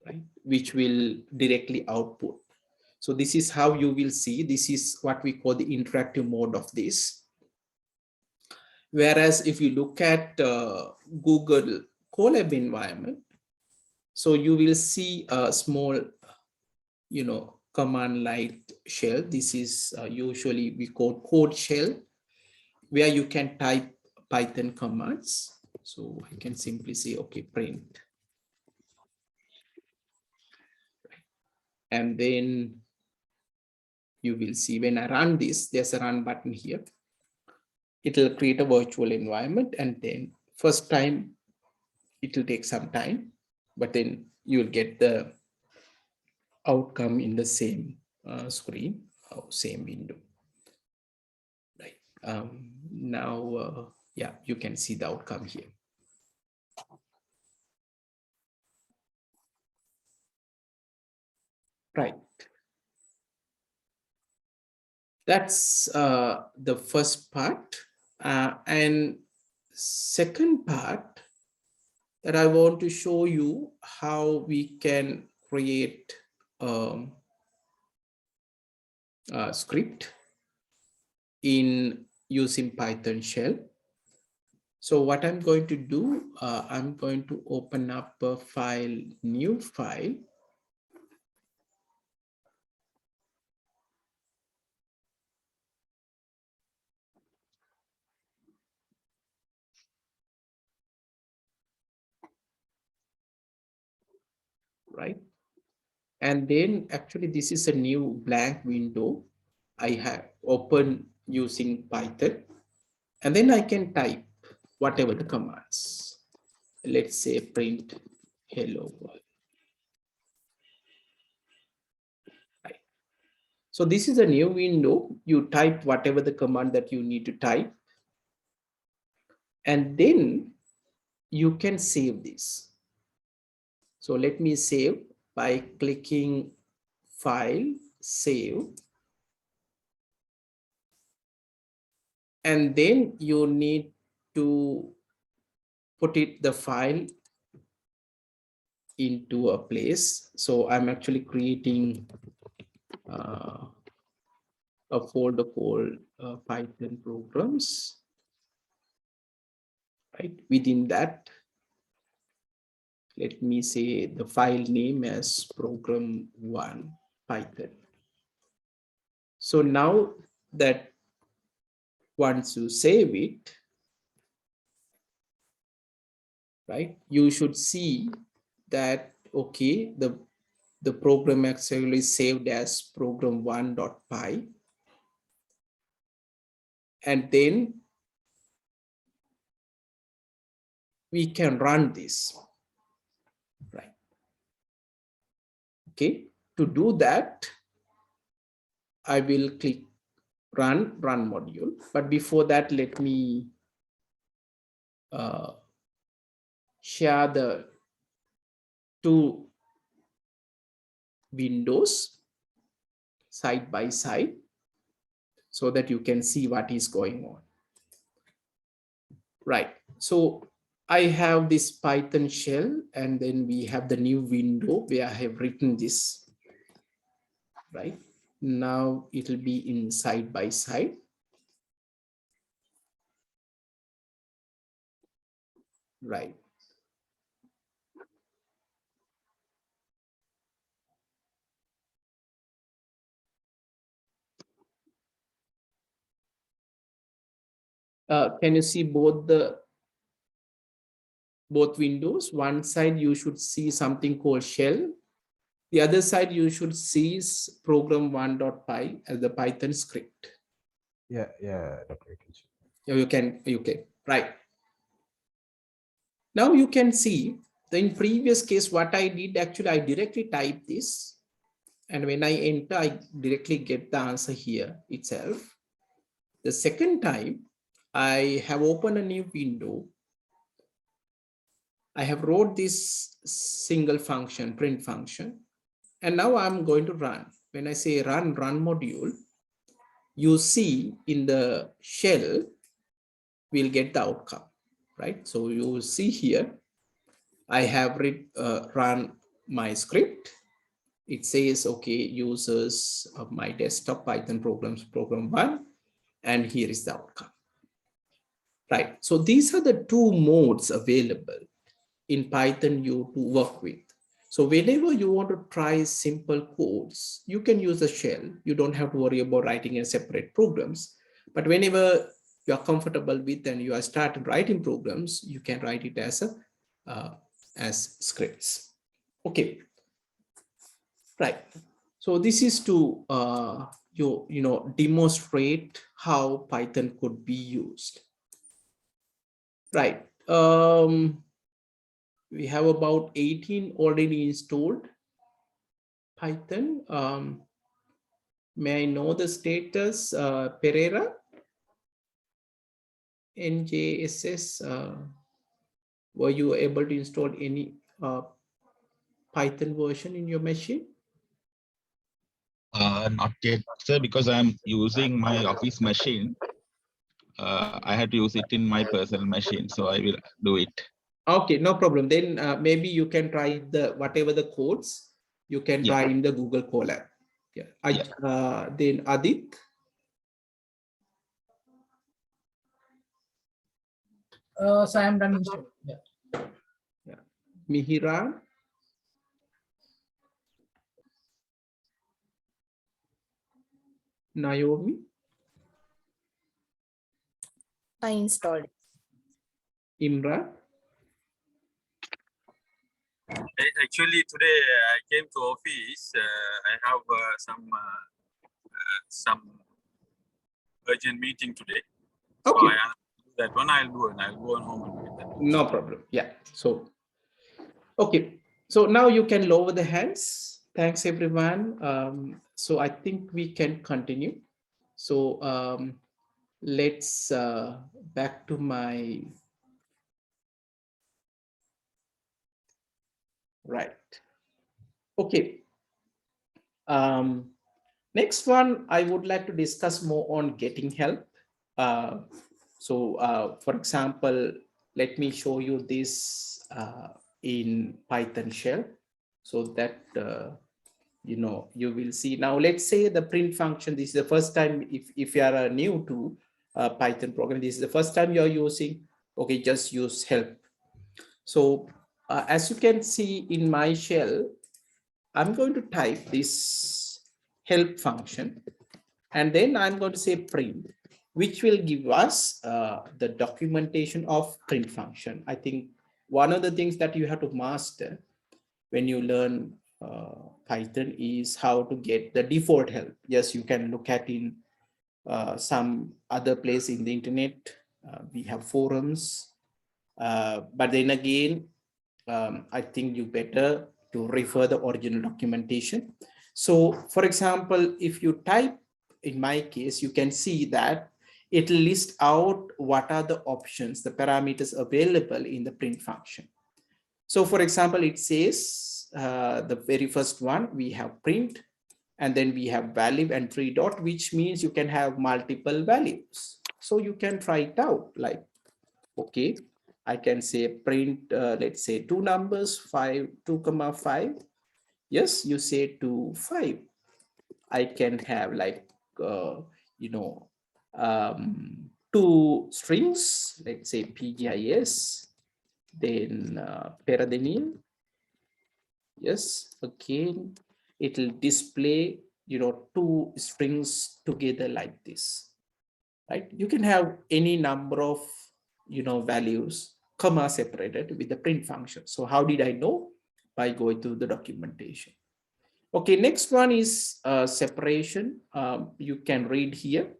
right, which will directly output. So this is how you will see. This is what we call the interactive mode of this. Whereas if you look at Google Colab environment, so you will see a small, command line shell. This is usually we call code shell, where you can type Python commands. So I can simply say, okay, print. And then you will see when I run this, there's a run button here. It will create a virtual environment, and then first time it will take some time, but then you will get the outcome in the same screen or same window. Right. Now, yeah, you can see the outcome here. Right. That's the first part. And second part that I want to show you how we can create a script in using Python shell. So what I'm going to do, I'm going to open up a file, new file. Right. And then actually this is a new blank window I have opened using Python. And then I can type whatever the commands. Let's say print hello world. Right. So this is a new window. You type whatever the command that you need to type. And then you can save this. So let me save by clicking File, Save. And then you need to put the file into a place. So I'm actually creating a folder called Python programs. Right. Within that, let me say the file name as program1 Python. So now that once you save it, right, you should see that, okay, the program actually saved as program1.py. And then we can run this, right? Okay, to do that, I will click run module. But before that, let me share the two windows side by side so that you can see what is going on. Right. So I have this Python shell, and then we have the new window where I have written this. Right. Now it will be in side by side. Right. Can you see both windows? One side you should see something called shell. The other side you should see program1.py as the Python script. Yeah, Dr. You can, right. Now you can see that in previous case, what I did, actually, I directly type this. And when I enter, I directly get the answer here itself. The second time, I have opened a new window. I have wrote this single function, print function. And now I'm going to run. When I say run module, you see in the shell, we'll get the outcome, right? So you will see here, I have run my script. It says, okay, users of my desktop Python programs, program1, and here is the outcome. right? So these are the two modes available in Python you to work with. So whenever you want to try simple codes, you can use a shell. You don't have to worry about writing a separate programs. But whenever you are comfortable with and you are starting writing programs, you can write it as scripts. Okay, right. So this is to demonstrate how Python could be used. Right. We have about 18 already installed Python. May I know the status, Pereira? NJSS, were you able to install any Python version in your machine? Not yet, sir, because I'm using my office machine. I had to use it in my personal machine, so I will do it. Okay, no problem. Then maybe you can try whatever the codes you can try in the Google Colab. Yeah. Then Adit. So I am done install. Yeah. Mihira. Naomi. I installed. Imran. Actually, today I came to office. I have some urgent meeting today. Okay. So I do that one. I'll do it. I'll go on home and do that. No problem. Yeah. So, okay. So now you can lower the hands. Thanks, everyone. So I think we can continue. So let's back to my right. Okay. Next one, I would like to discuss more on getting help. For example, let me show you this in Python shell so that you will see. Now let's say the print function, this is the first time, if you are new to Python program, this is the first time you're using, okay, just use help. So as you can see in my shell, I'm going to type this help function, and then I'm going to say print, which will give us the documentation of print function. I think one of the things that you have to master when you learn Python is how to get the default help. Yes, you can look at in some other place in the internet. We have forums, but then again, I think you better to refer the original documentation. So for example, if you type, in my case, you can see that it will list out what are the options, the parameters available in the print function. So for example, it says the very first one, we have print, and then we have value and 3 dot, which means you can have multiple values. So you can try it out, like, okay, I can say print, let's say 2 numbers, 5, 2,5. Yes, you say 2, 5. I can have like, 2 strings, let's say PGIS, then Peradenial. Yes, again, it will display, 2 strings together like this, right? You can have any number of, values, comma separated with the print function. So how did I know? By going to the documentation. Okay, next one is separation. You can read here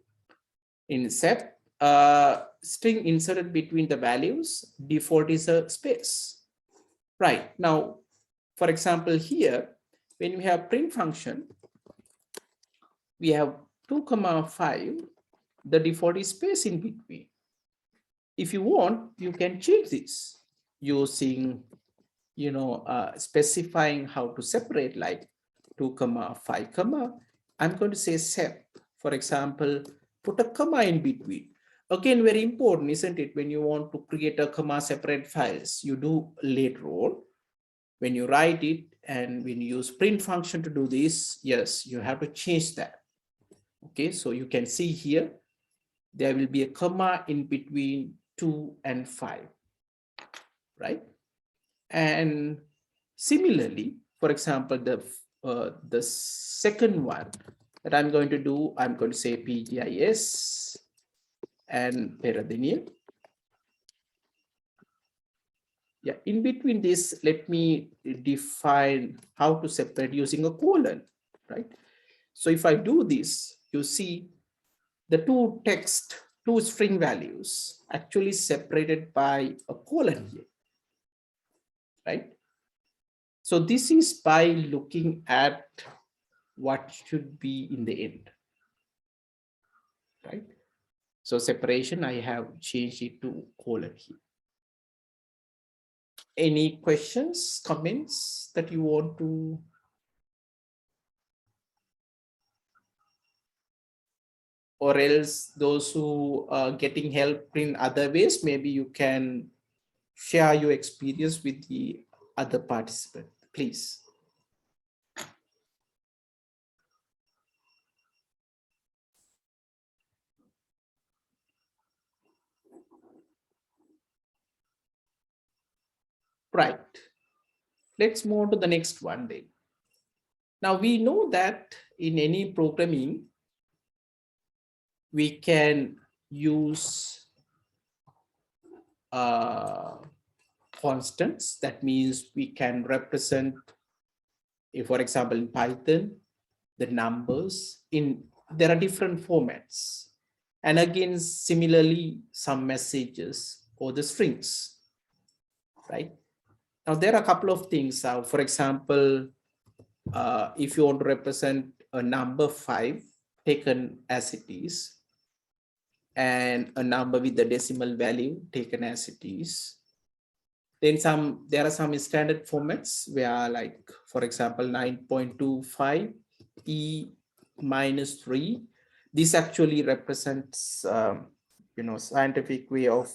in sep, string inserted between the values, default is a space. Right, now, for example, here, when we have print function, we have 2,5, the default is space in between. If you want, you can change this using, specifying how to separate, like 2,5, I'm going to say sep, for example, put a comma in between. Again, very important, isn't it? When you want to create a comma separate files, you do later on. When you write it and when you use print function to do this, yes, you have to change that. Okay, so you can see here, there will be a comma in between 2, and 5, right? And similarly, for example, the second one that I'm going to do, I'm going to say PGIS and perennial. Yeah, in between this, let me define how to separate using a colon, right? So if I do this, you see the two string values actually separated by a colon here, right? So this is by looking at what should be in the end, right? So separation, I have changed it to colon here. Any questions, comments that you want to? Or else those who are getting help in other ways, maybe you can share your experience with the other participant, please. Right. Let's move on to the next one then. Now we know that in any programming, we can use constants. That means we can represent, if for example in Python, the numbers there are different formats, and again similarly some messages or the strings, right? Now there are a couple of things. For example, if you want to represent a number 5 taken as it is, and a number with the decimal value taken as it is, then there are some standard formats where, like for example 9.25 e minus 3, this actually represents scientific way of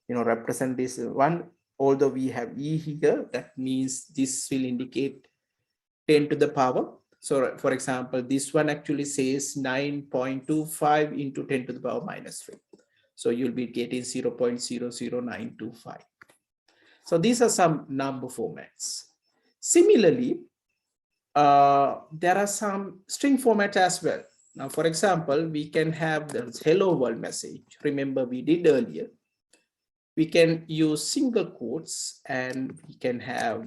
represent this one. Although we have e here, that means this will indicate 10 to the power. So for example, this one actually says 9.25 into 10 to the power minus 3. So you'll be getting 0.00925. So these are some number formats. Similarly, there are some string formats as well. Now, for example, we can have the hello world message. Remember, we did earlier. We can use single quotes and we can have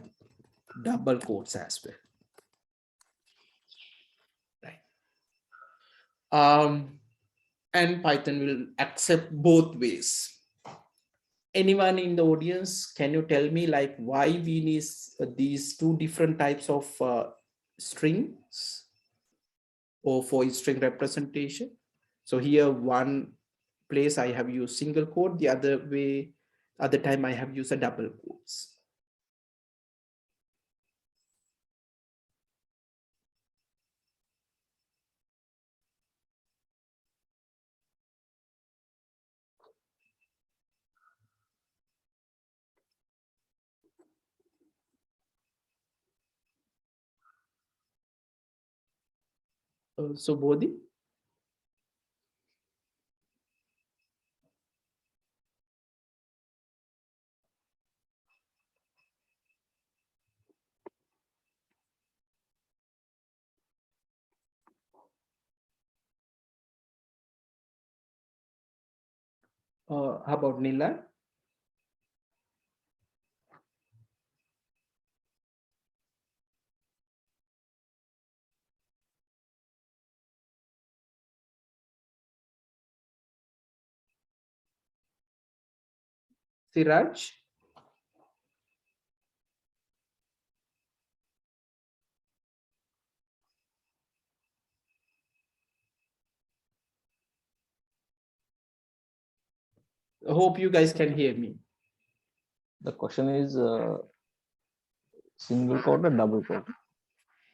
double quotes as well. Right. And Python will accept both ways. Anyone in the audience, can you tell me like why we need these two different types of strings or for string representation? So here one place I have used single quote, the other time I have used a double quotes. So Bodhi? How about Nila? Siraj? I hope you guys can hear me. The question is single quote or double quote?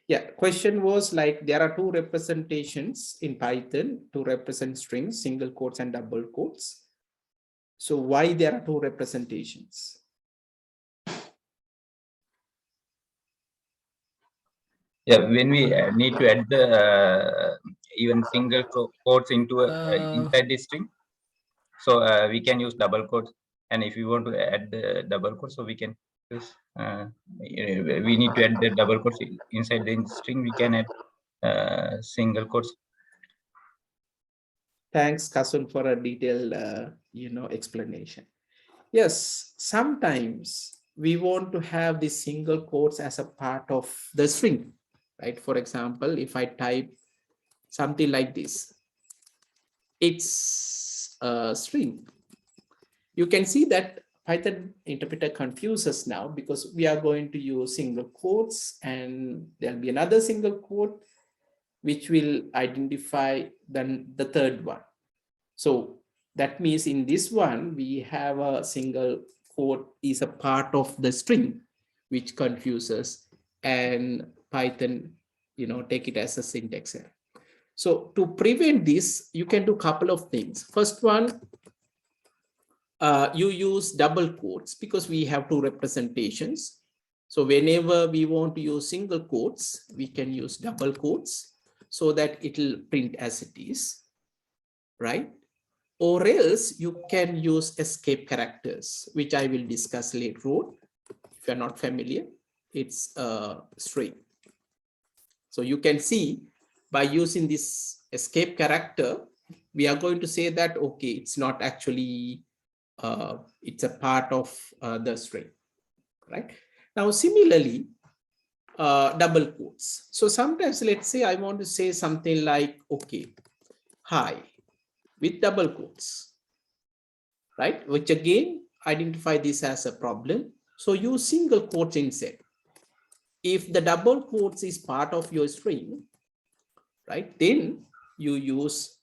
Yeah, question was like there are two representations in Python to represent strings, single quotes and double quotes. So why there are two representations? Yeah, when we need to add the even single quotes into inside the string. So we can use double quotes, and if you want to add the double quotes, so we can use we need to add the double quotes inside the string. We can add single quotes. Thanks, Kasun, for a detailed, explanation. Yes, sometimes we want to have the single quotes as a part of the string, right? For example, if I type something like this, it's a string. You can see that Python interpreter confuses now because we are going to use single quotes and there'll be another single quote which will identify then the third one. So that means in this one, we have a single quote is a part of the string, which confuses, and Python, take it as a syntax error. So to prevent this, you can do a couple of things. First one, you use double quotes because we have two representations. So whenever we want to use single quotes, we can use double quotes so that it will print as it is, right? Or else you can use escape characters, which I will discuss later on. If you're not familiar, it's a string. So you can see by using this escape character, we are going to say that, okay, it's not actually, it's a part of the string, right? Now, similarly, double quotes. So sometimes, let's say I want to say something like, okay, hi, with double quotes, right? Which again, identify this as a problem. So use single quotes instead. If the double quotes is part of your string, right, then you use,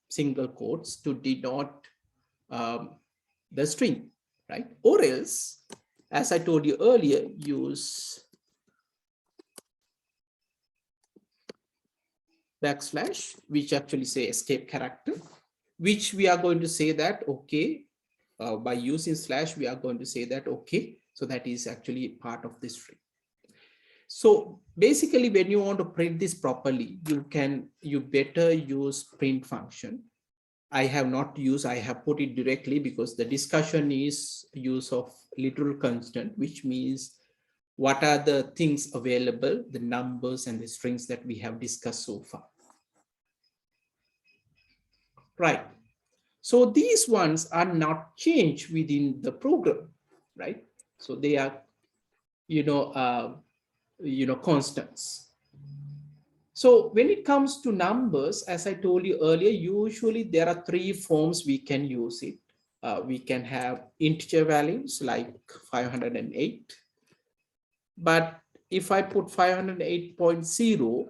single quotes to denote the string, right? Or else, as I told you earlier, use backslash, which actually say escape character, which we are going to say that, okay, by using slash, we are going to say that, okay, so that is actually part of this string. So basically, when you want to print this properly, you better use print function. I have not used, I have put it directly because the discussion is use of literal constant, which means what are the things available, the numbers and the strings that we have discussed so far. Right. So these ones are not changed within the program, right? So they are, constants. So when it comes to numbers, as I told you earlier, usually there are three forms we can use it. We can have integer values like 508. But if I put 508.0,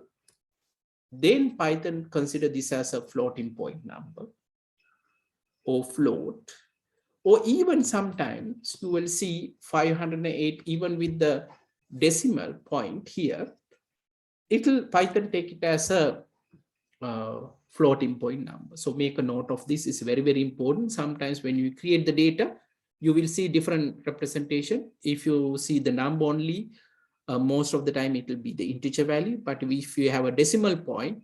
then Python consider this as a floating point number or float. Or even sometimes you will see 508 even with the decimal point here. Python take it as a floating point number. So make a note of this, is very, very important. Sometimes when you create the data, you will see different representation. If you see the number only, most of the time it will be the integer value. But if you have a decimal point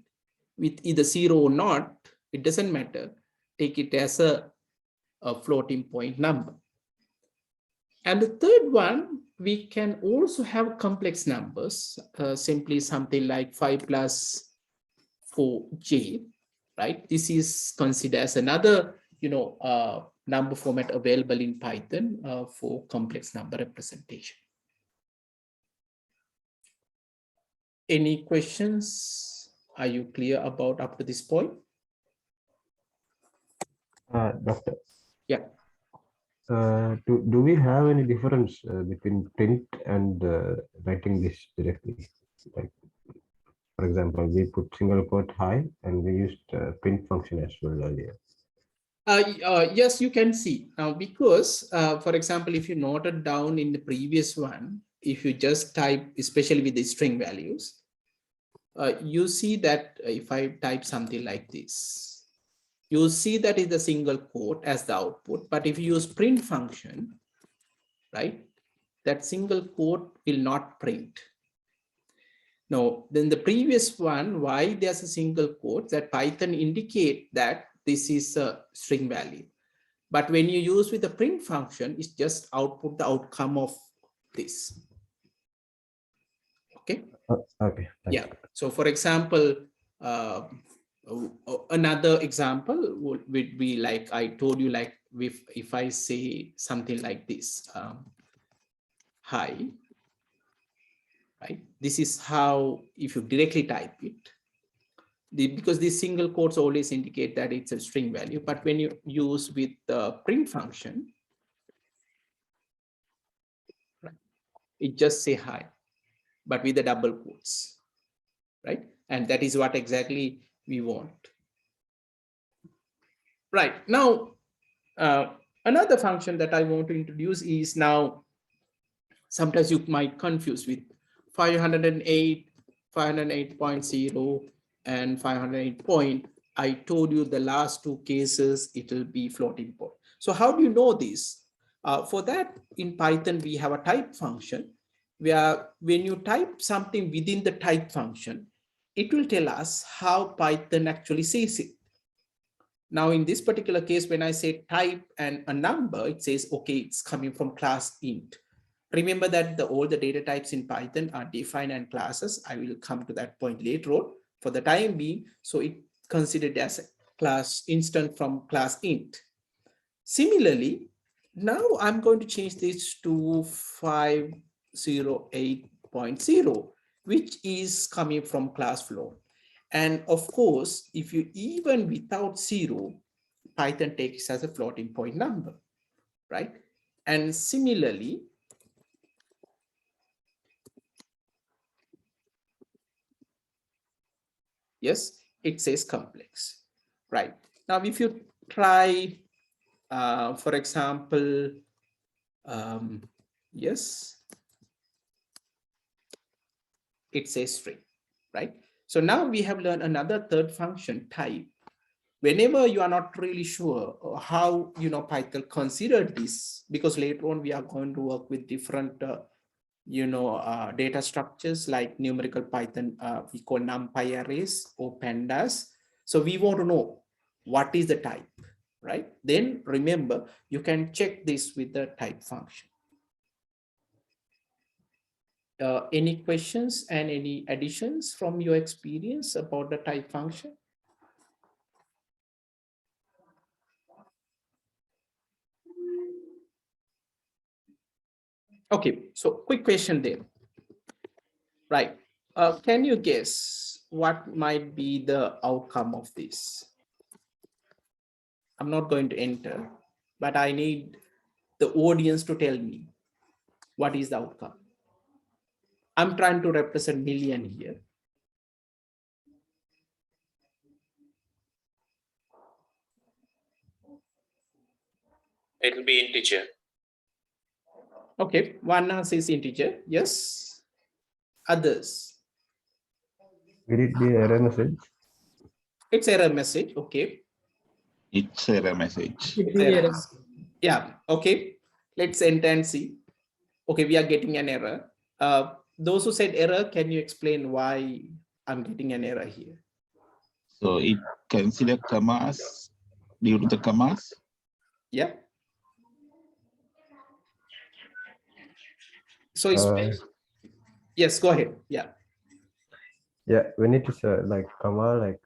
with either 0 or not, it doesn't matter. Take it as a floating point number. And the third one, we can also have complex numbers, simply something like 5 plus 4j, right? This is considered as another, number format available in Python for complex number representation. Any questions? Are you clear about up to this point? Doctor. Yeah. Do we have any difference between print and writing this directly? Like, for example, we put single quote high and we used print function as well earlier. Yes, you can see now because, for example, if you noted down in the previous one, if you just type, especially with the string values, you see that if I type something like this, you see that is the single quote as the output. But if you use print function, right, that single quote will not print. Now, then the previous one, why there's a single quote, that Python indicate that this is a string value. But when you use with the print function, it's just output the outcome of this. Okay. Okay. Yeah. So for example, another example would be like I told you, like if I say something like this, hi, right? This is how, if you directly type it, because these single quotes always indicate that it's a string value, but when you use with the print function, right, it just say hi, but with the double quotes, right? And that is what exactly we want. Right, now, another function that I want to introduce is now, sometimes you might confuse with 508, 508.0 and 508 point. I told you the last two cases, it will be floating point. So how do you know this? For that, in Python, we have a type function where when you type something within the type function, it will tell us how Python actually says it. Now, in this particular case, when I say type and a number, it says, okay, it's coming from class int. Remember that all the data types in Python are defined and classes. I will come to that point later on. For the time being, so it considered as a class instance from class int. Similarly, now I'm going to change this to 508.0, which is coming from class float. And of course, if you even without 0, Python takes as a floating point number, right? And similarly, yes, it says complex, right? Now, if you try, for example, yes, it says string, right? So now we have learned another third function, type. Whenever you are not really sure how Python considered this, because later on we are going to work with different data structures like numerical Python, we call NumPy arrays or pandas. So we want to know what is the type, right? Then remember, you can check this with the type function. Any questions and any additions from your experience about the type function? Okay, so quick question there. Right. Can you guess what might be the outcome of this? I'm not going to enter, but I need the audience to tell me what is the outcome. I'm trying to represent million here. It will be integer. Okay, one answer is integer. Yes. Others. Will it be error message? It's error message. Okay. It's error message. Error. Yeah. Okay. Let's enter and see. Okay, we are getting an error. Those who said error, can you explain why I'm getting an error here? So it consider commas due to the commas. Yeah. So it's yes, go ahead. Yeah. Yeah, when it is like comma, like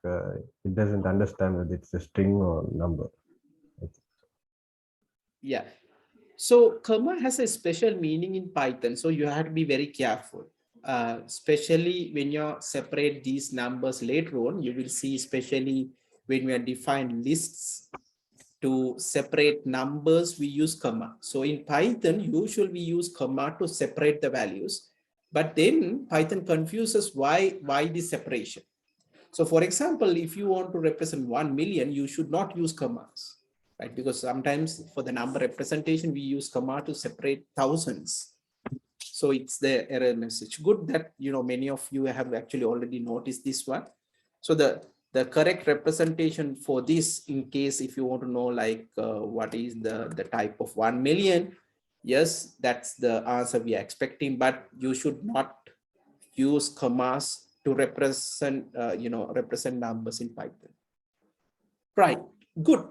it doesn't understand whether it's a string or number. Yeah. So comma has a special meaning in Python. So you have to be very careful, especially when you separate these numbers later on. You will see, especially when we are define lists to separate numbers, we use comma. So in Python, usually we use comma to separate the values, but then Python confuses why this separation. So for example, if you want to represent 1 million, you should not use commas, right? Because sometimes for the number representation, we use comma to separate thousands. So it's the error message. Good that, many of you have actually already noticed this one. So the correct representation for this, in case if you want to know like what is the type of 1 million, yes, that's the answer we are expecting, but you should not use commas to represent represent numbers in Python. Right. Good.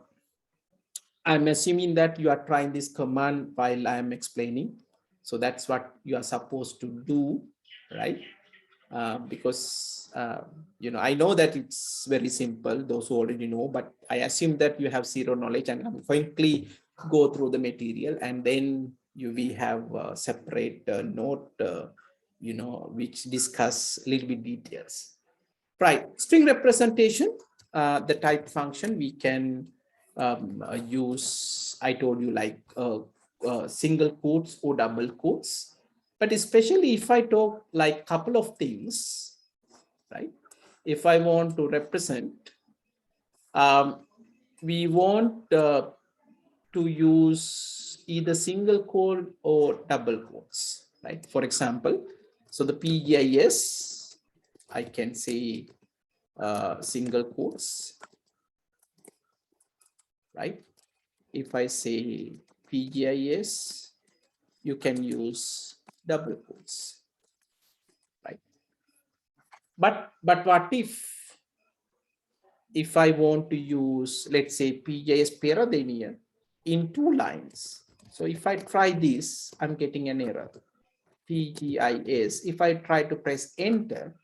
I'm assuming that you are trying this command while I'm explaining. So that's what you are supposed to do, right? Because I know that it's very simple, those who already know, but I assume that you have zero knowledge, and I'm quickly go through the material, and then we have a separate note, which discuss a little bit details. Right, string representation, the type function we can use, I told you, like single quotes or double quotes. But especially if I talk like couple of things, right? If I want to represent, we want to use either single quote or double quotes, right? For example, so the PGIS, I can say single quotes, right? If I say PGIS, you can use double quotes, right? But what if I want to use, let's say, PGIS Peradeniya in 2 lines? So if I try this, I'm getting an error. PGIS, if I try to press enter,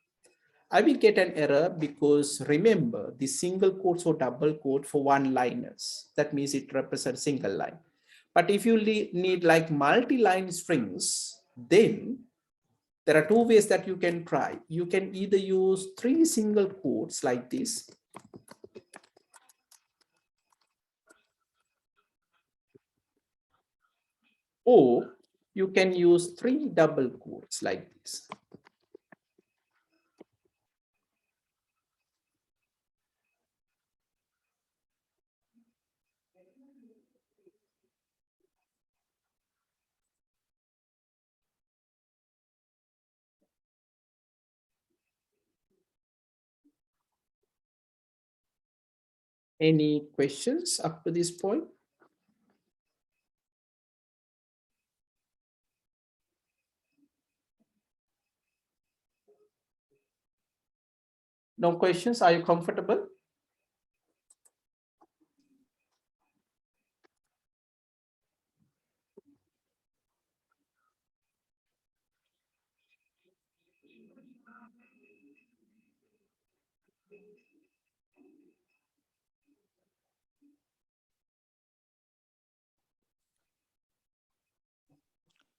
I will get an error, because remember, the single quotes or double quote for 1-liners, that means it represents single line. But if you need like multi-line strings, then there are 2 ways that you can try. You can either use 3 single quotes like this, or you can use 3 double quotes like this. Any questions up to this point? No questions? Are you comfortable?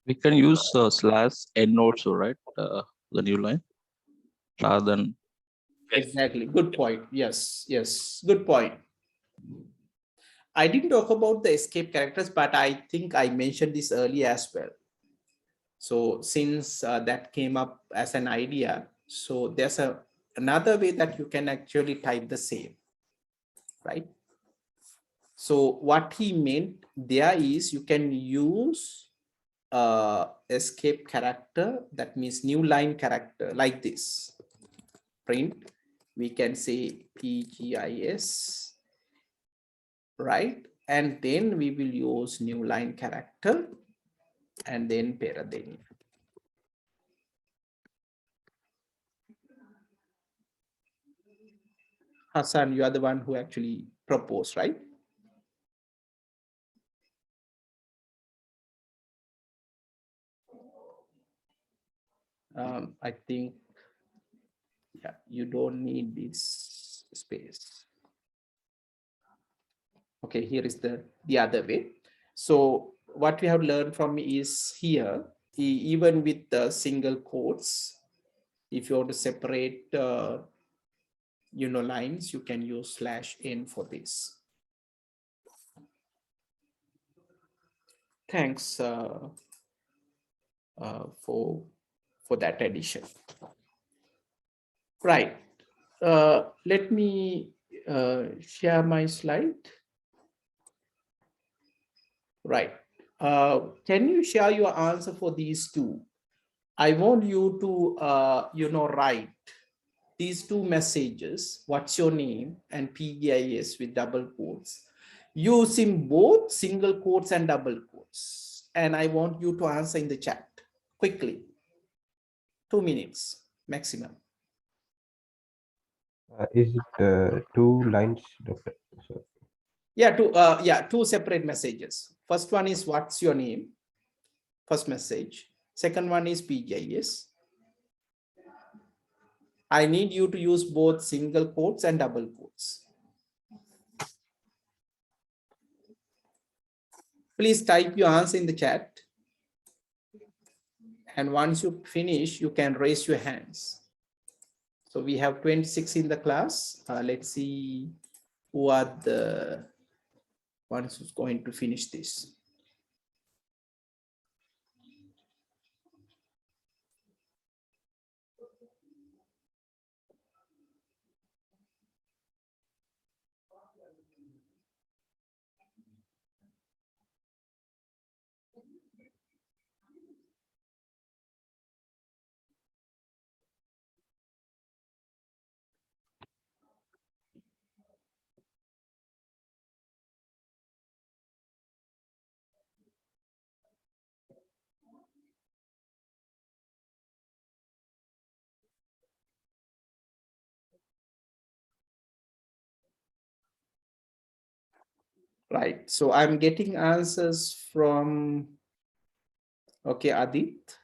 We can use /n also, right? The new line rather than. Exactly. Good point. Yes. Good point. I didn't talk about the escape characters, but I think I mentioned this earlier as well. So since that came up as an idea, so there's another way that you can actually type the same, right? So what he meant there is you can use escape character, that means new line character, like this. Print, we can say PGIS, right? And then we will use new line character and then Peradeniya. Hassan, you are the one who actually proposed, right? I think, yeah, you don't need this space. Okay, here is the other way. So what we have learned from is here, even with the single quotes, if you want to separate lines, you can use /n for this. Thanks for that addition. Right. Let me share my slide. Right. Can you share your answer for these 2? I want you to write these 2 messages, what's your name and PGIS with double quotes, using both single quotes and double quotes. And I want you to answer in the chat quickly. 2 minutes maximum. Is it 2 lines, Doctor? So Yeah, two separate messages. First one is what's your name? First message. Second one is PGIS. I need you to use both single quotes and double quotes. Please type your answer in the chat. And once you finish, you can raise your hands. So we have 26 in the class. Let's see who are the ones who's going to finish this. Right, so I'm getting answers from, okay, Adit,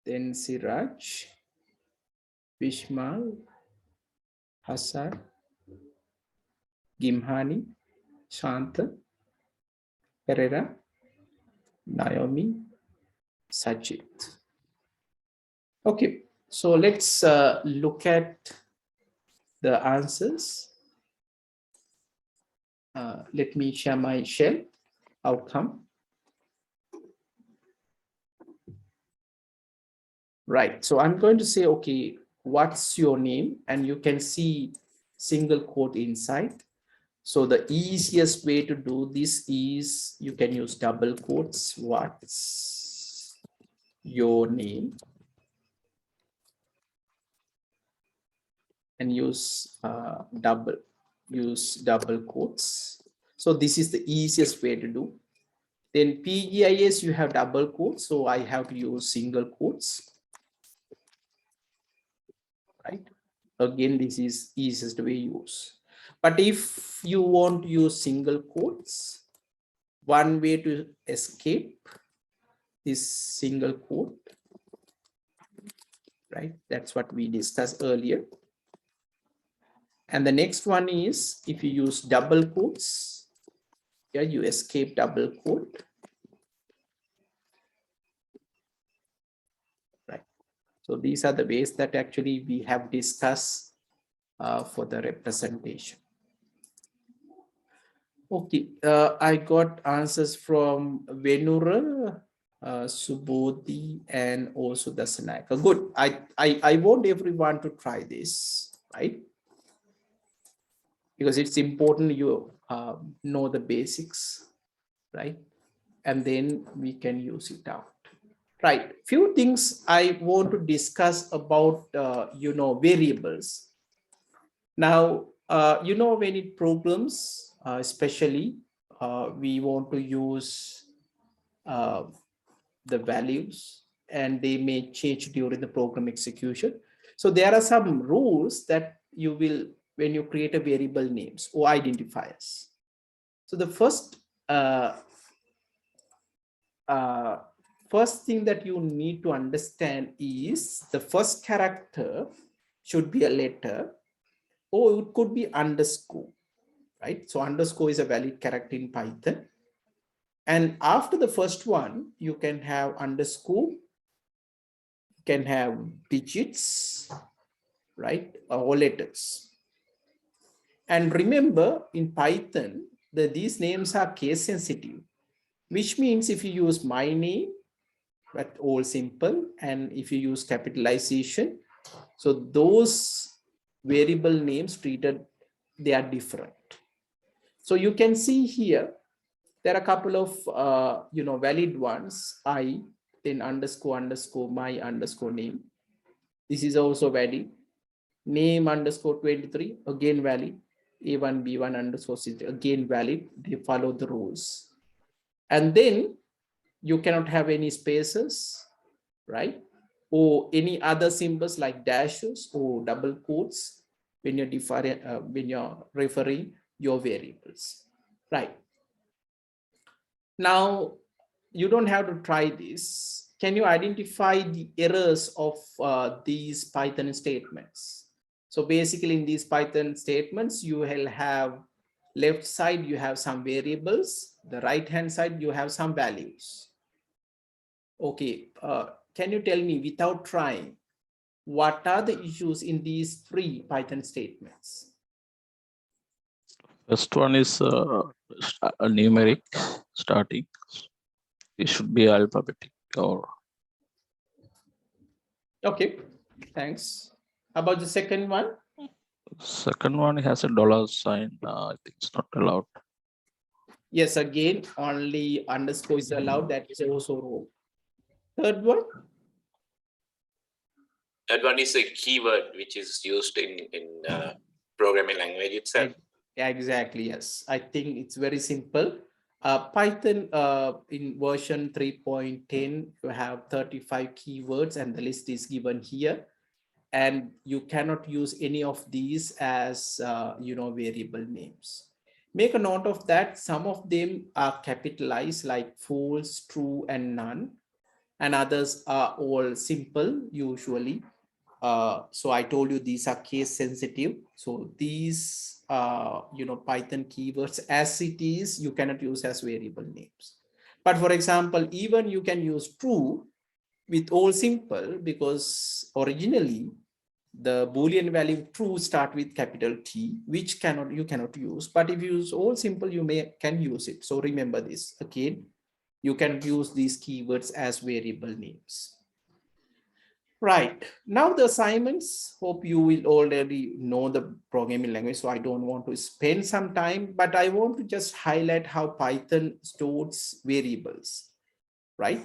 then Siraj, Vishmal, Hassan, Gimhani, Shanta, Pereira, Naomi, Sajid. Okay, so let's look at the answers. Let me share my shell outcome. Right, so I'm going to say, okay, what's your name? And you can see single quote inside. So the easiest way to do this is you can use double quotes. What's your name? And use double quotes. So this is the easiest way to do. Then PGIS, you have double quotes, so I have to use single quotes. Right? Again, this is easiest way use. But if you want to use single quotes, one way to escape this single quote, right? That's what we discussed earlier. And the next one is if you use double quotes, yeah, you escape double quote. Right. So these are the ways that actually we have discussed for the representation. Okay, I got answers from Venura, Subodhi, and also Dasanayaka. Good. I want everyone to try this, right? Because it's important you know the basics, right? And then we can use it out. Right. Few things I want to discuss about, variables. Now, when it programs, especially, we want to use the values and they may change during the program execution. So there are some rules that you will, when you create a variable names or identifiers. So the first thing that you need to understand is the first character should be a letter or it could be underscore, right? So underscore is a valid character in Python. And after the first one, you can have underscore, you can have digits, right? Or letters. And remember in Python, these names are case sensitive, which means if you use my name, but all simple, and if you use capitalization, so those variable names treated, they are different. So you can see here, there are a couple of valid ones, I, then underscore underscore my underscore name. This is also valid. Name underscore 23, again valid. A1 B1 underscore C, again valid. They follow the rules. And then you cannot have any spaces, right? Or any other symbols like dashes or double quotes when you're referring your variables. Right. Now, you don't have to try this. Can you identify the errors of these Python statements? So basically in these Python statements, you will have left side, you have some variables. The right hand side, you have some values. Okay, can you tell me without trying, what are the issues in these three Python statements? First one is a numeric starting. It should be alphabetic or. Okay, thanks. How about the second one? Second one has a dollar sign. I think it's not allowed. Yes, again, only underscore is allowed. That is also wrong. Third one? That one is a keyword which is used in programming language itself. Exactly, yes. I think it's very simple. Python in version 3.10, you have 35 keywords and the list is given here. And you cannot use any of these as, variable names. Make a note of that. Some of them are capitalized like false, true, and none. And others are all simple usually. So I told you these are case sensitive. So these, Python keywords as it is, you cannot use as variable names. But for example, even you can use true with all simple because originally the Boolean value true start with capital T, which you cannot use. But if you use all simple, you can use it. So remember this again, you can use these keywords as variable names. Right, now the assignments, hope you will already know the programming language, so I don't want to spend some time, but I want to just highlight how Python stores variables, right?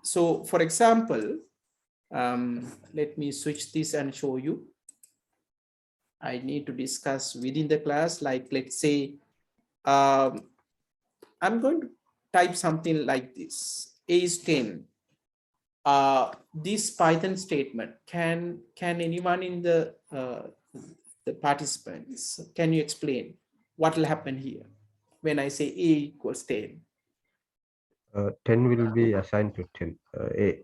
So for example, let me switch this and show you. I need to discuss within the class, like let's say, I'm going to type something like this, A is 10. This Python statement, can anyone in the participants, can you explain what will happen here when I say A equals 10? 10 will be assigned to 10 A.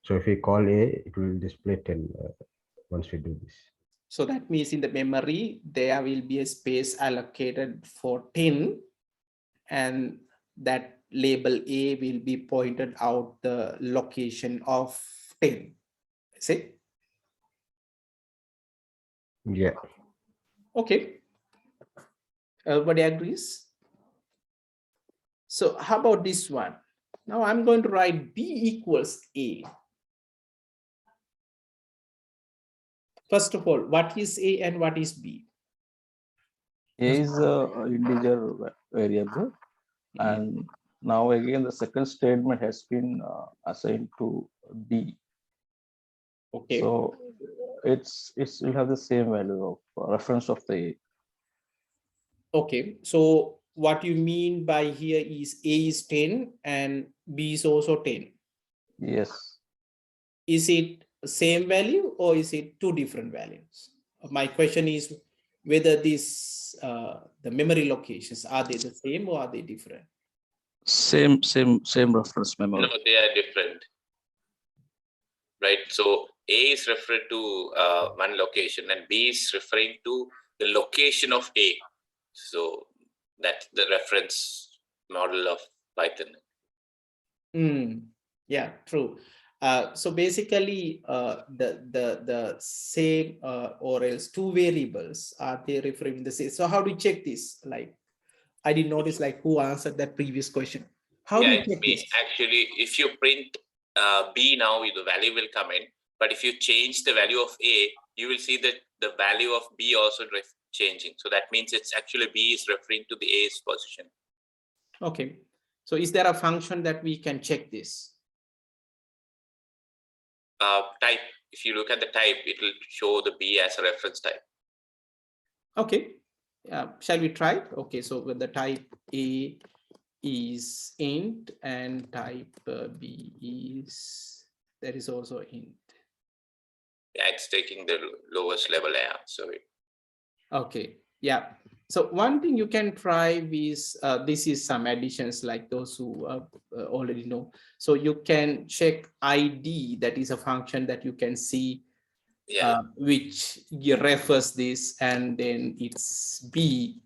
So if we call A, it will display 10 once we do this. So that means in the memory, there will be a space allocated for 10, and that label A will be pointed out the location of 10. See? Yeah. Okay. Everybody agrees? So how about this one? Now I'm going to write B equals A. First of all, what is A and what is B? A is an integer variable, and now again the second statement has been assigned to B. Okay. So it will have the same value of reference of the A. Okay, so what you mean by here is A is 10 and B is also 10. Yes. Is it same value or is it two different values? My question is whether this the memory locations, are they the same or are they different? Same reference memory. No, they are different. Right. So A is referred to one location and B is referring to the location of A. So that's the reference model of Python. Yeah, true. So basically, the same or else two variables, are they referring the same? So how do you check this? Like, I didn't notice like who answered that previous question. How do you check this? Actually, if you print B now, the value will come in. But if you change the value of A, you will see that the value of B also changing. So that means it's actually B is referring to the A's position. Okay. So is there a function that we can check this? Type. If you look at the type, it will show the B as a reference type. Okay. Shall we try? Okay. So with the type A is int and type B is, there is also int. Yeah, it's taking the lowest level. Yeah, sorry. Okay. Yeah. So one thing you can try is, this is some additions like those who already know. So you can check ID, that is a function that you can see which refers this, and then it's B.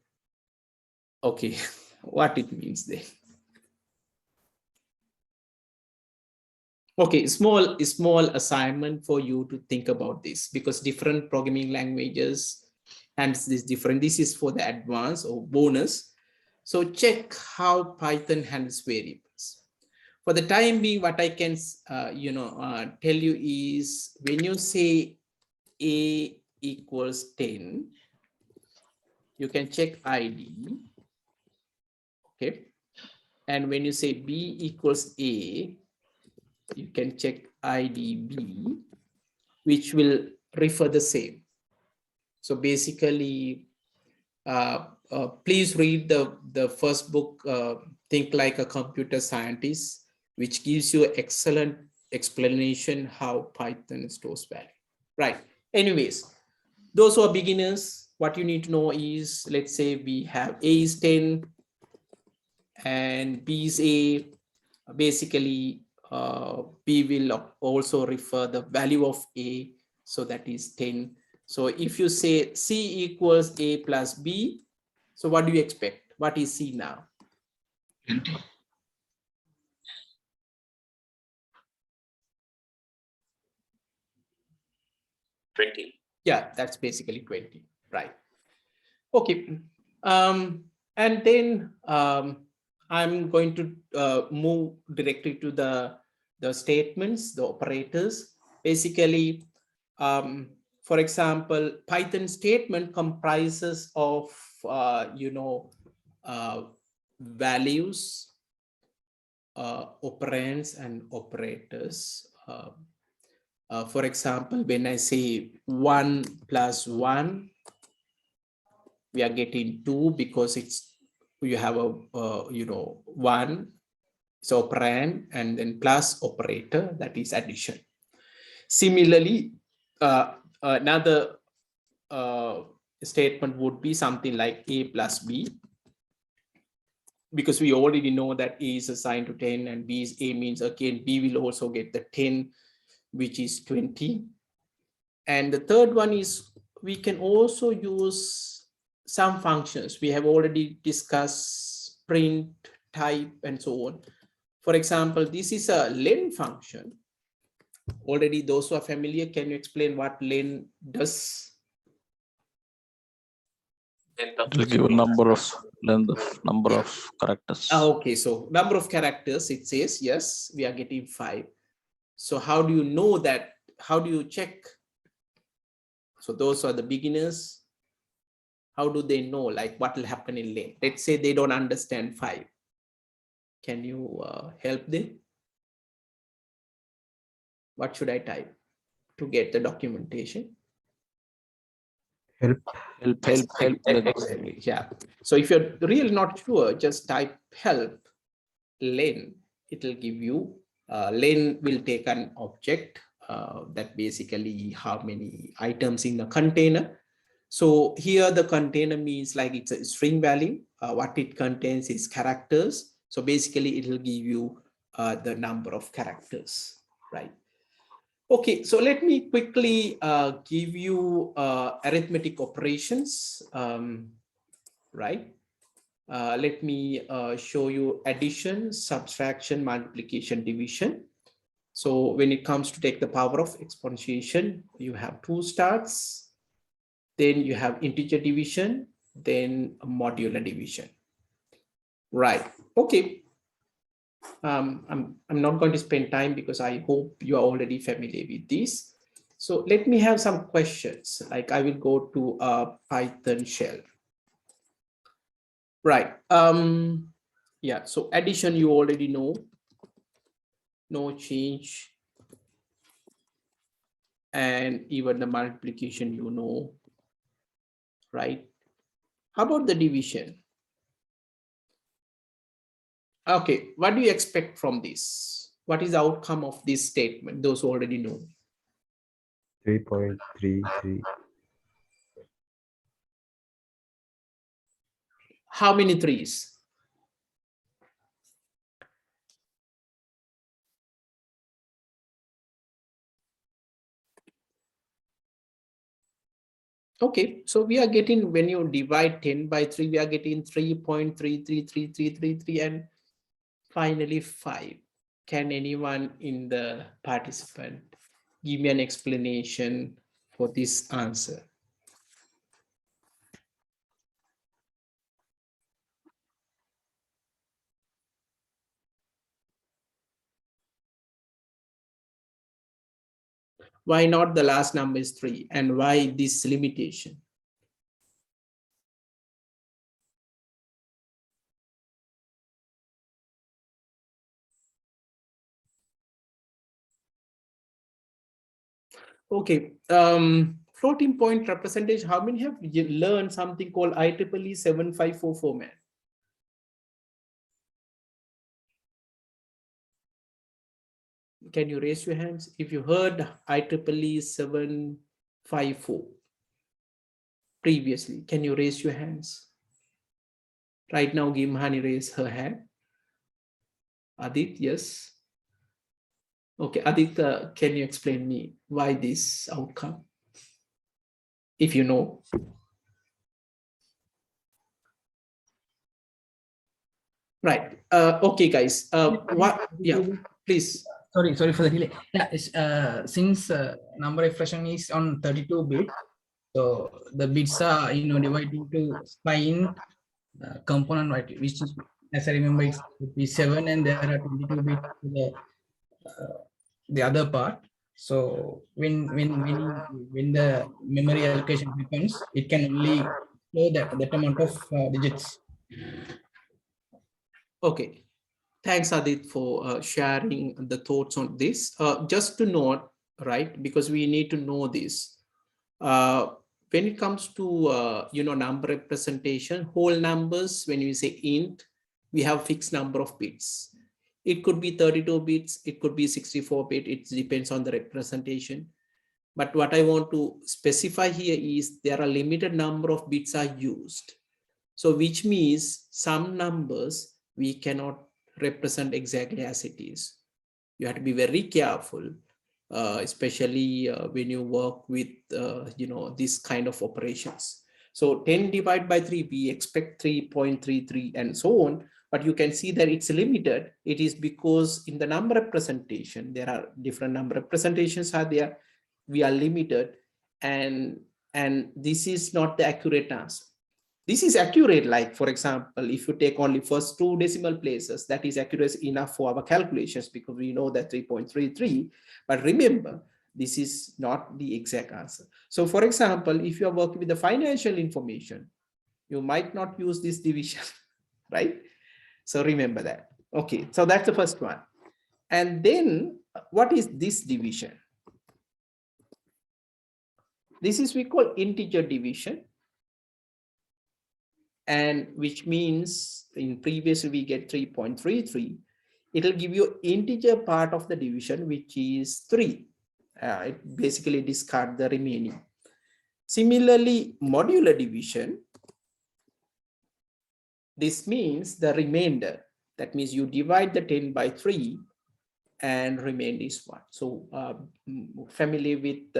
Okay, what it means then. Okay, small assignment for you to think about this, because different programming languages and this different. This is for the advanced or bonus. So check how Python handles variables. For the time being, what I can tell you is, when you say A equals 10, you can check ID. Okay, and when you say B equals A, you can check IDB, which will refer the same. So basically, please read the first book, Think Like a Computer Scientist, which gives you excellent explanation how Python stores value. Right. Anyways, those who are beginners, what you need to know is, let's say we have A is 10 and B is A. Basically, B will also refer the value of A, so that is 10. So if you say C equals A plus B, so what do you expect? What is C now? 20. 20. Yeah, that's basically 20, right? Okay, and then I'm going to move directly to the statements, the operators. Basically, for example, Python statement comprises of values, operands, and operators. For example, when I say 1 plus 1, we are getting 2 because you have a 1, so operand, and then plus operator, that is addition. Similarly, another statement would be something like A plus B, because we already know that A is assigned to 10 and B is A, means again B will also get the 10, which is 20. And the third one is, we can also use some functions. We have already discussed print, type, and so on. For example, this is a len function. Already those who are familiar, can you explain what len does? It will give a number of characters. Okay, so number of characters, it says, yes, we are getting 5. So how do you know that? How do you check? So those are the beginners. How do they know, like, what will happen in len? Let's say they don't understand 5. Can you help them? What should I type to get the documentation? Help. Exactly. Yeah. So if you're really not sure, just type help len. It will give you, len will take an object that basically how many items in the container. So here the container means like it's a string value. What it contains is characters. So basically it will give you the number of characters, right? Okay, so let me quickly give you arithmetic operations, right? Let me show you addition, subtraction, multiplication, division. So when it comes to take the power of exponentiation, you have 2 starts, then you have integer division, then a modular division. Right. Okay. I'm not going to spend time because I hope you are already familiar with this. So let me have some questions. Like I will go to a Python shell. Right. Yeah. So addition, you already know. No change. And even the multiplication, you know. Right. How about the division? Okay. What do you expect from this? What is the outcome of this statement? Those who already know. 3.33. How many threes? Okay, so we are getting, when you divide 10 by 3, we are getting 3.333333, and finally 5. Can anyone in the participant give me an explanation for this answer? Why not the last number is 3, and why this limitation? Okay, floating point representation. How many have you learned something called IEEE 7544 format? Can you raise your hands if you heard IEEE 754 previously? Can you raise your hands? Right now, Gimhani raised her hand. Adit, yes. Okay, Adit, can you explain me why this outcome? If you know. Right. Okay, guys. What? Yeah, please. Sorry for the delay. Yeah, since number expression is on 32 bit, so the bits are divided into spine component, right? Which is, as I remember, it's 7, and there are 22 bits to the other part. So when the memory allocation happens, it can only show that amount of digits. Okay. Thanks, Adit, for sharing the thoughts on this. Just to note, right, because we need to know this. When it comes to number representation, whole numbers, when we say int, we have fixed number of bits. It could be 32 bits, it could be 64 bit, it depends on the representation. But what I want to specify here is there are limited number of bits are used. So which means some numbers we cannot represent exactly as it is. You have to be very careful, especially when you work with this kind of operations. So 10 divided by 3, we expect 3.33 and so on, but you can see that it's limited. It is because in the number representation, there are different number representations are there. We are limited, and this is not the accurate answer. This is accurate, like for example, if you take only first 2 decimal places, that is accurate enough for our calculations because we know that 3.33. But remember, this is not the exact answer. So for example, if you are working with the financial information, you might not use this division, right? So remember that. Okay, so that's the first one. And then what is this division? This is we call integer division. And which means in previous we get 3.33. It'll give you integer part of the division, which is 3. It basically discard the remaining. Similarly, modular division, this means the remainder. That means you divide the 10 by 3 and remainder is 1. So familiar with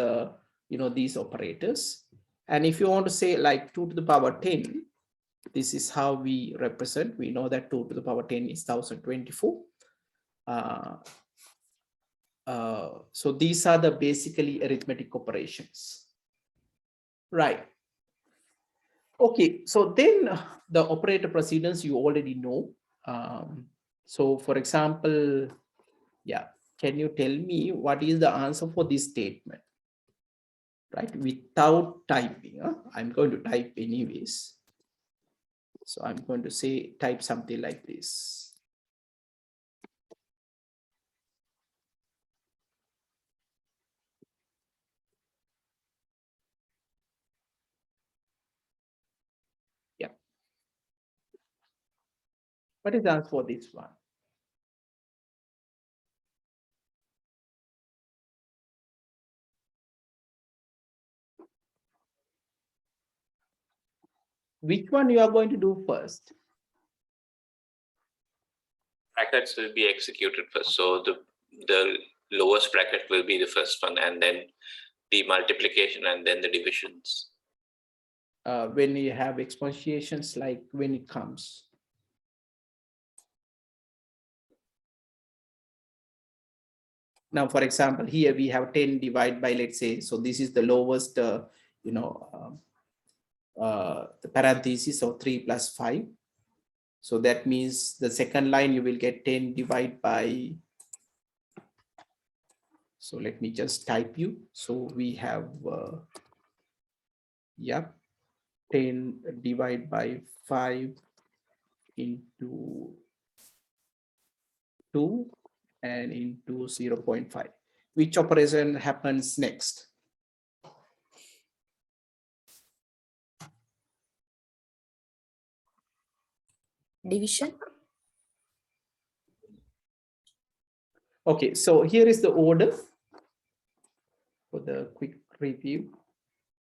these operators. And if you want to say like 2 to the power 10, this is how we represent. We know that 2 to the power 10 is 1024. So these are the basically arithmetic operations. Right. Okay, so then the operator precedence you already know. So for example, yeah, can you tell me what is the answer for this statement? Right, without typing. I'm going to type anyways. So I'm going to say type something like this. Yeah. What is the answer for this one? Which one you are going to do first? Brackets will be executed first. So the lowest bracket will be the first one, and then the multiplication, and then the divisions. When you have exponentiations, like when it comes. Now, for example, here we have 10 divided by, let's say, so this is the lowest, the parenthesis of 3 plus 5. So that means the second line you will get 10 divided by, so let me just type you. So we have, 10 divided by 5 into 2 and into 0.5. Which operation happens next? Division. Okay, so here is the order for the quick review.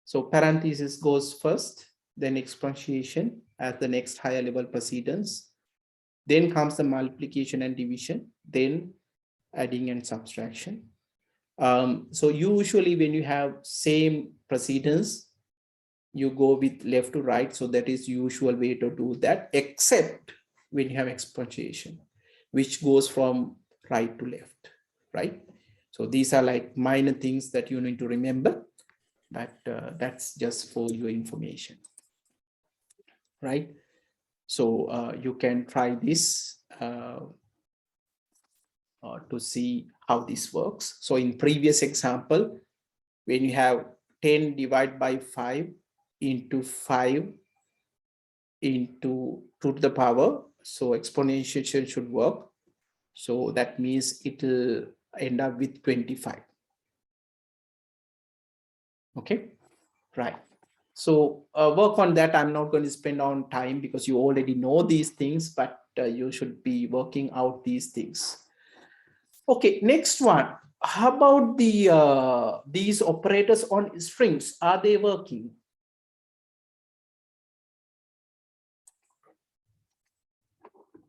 So parenthesis goes first, then exponentiation as the next higher level precedence. Then comes the multiplication and division, then adding and subtraction. So usually when you have same precedence, you go with left to right. So that is usual way to do that, except when you have exponentiation, which goes from right to left, right? So these are like minor things that you need to remember, but that's just for your information, right? So you can try this to see how this works. So in previous example, when you have 10 divided by 5 into 5 into 2 to the power, so exponentiation should work. So that means it will end up with 25. Okay, right. So work on that. I'm not going to spend on time because you already know these things, but you should be working out these things. Okay, next one. How about the these operators on strings? Are they working?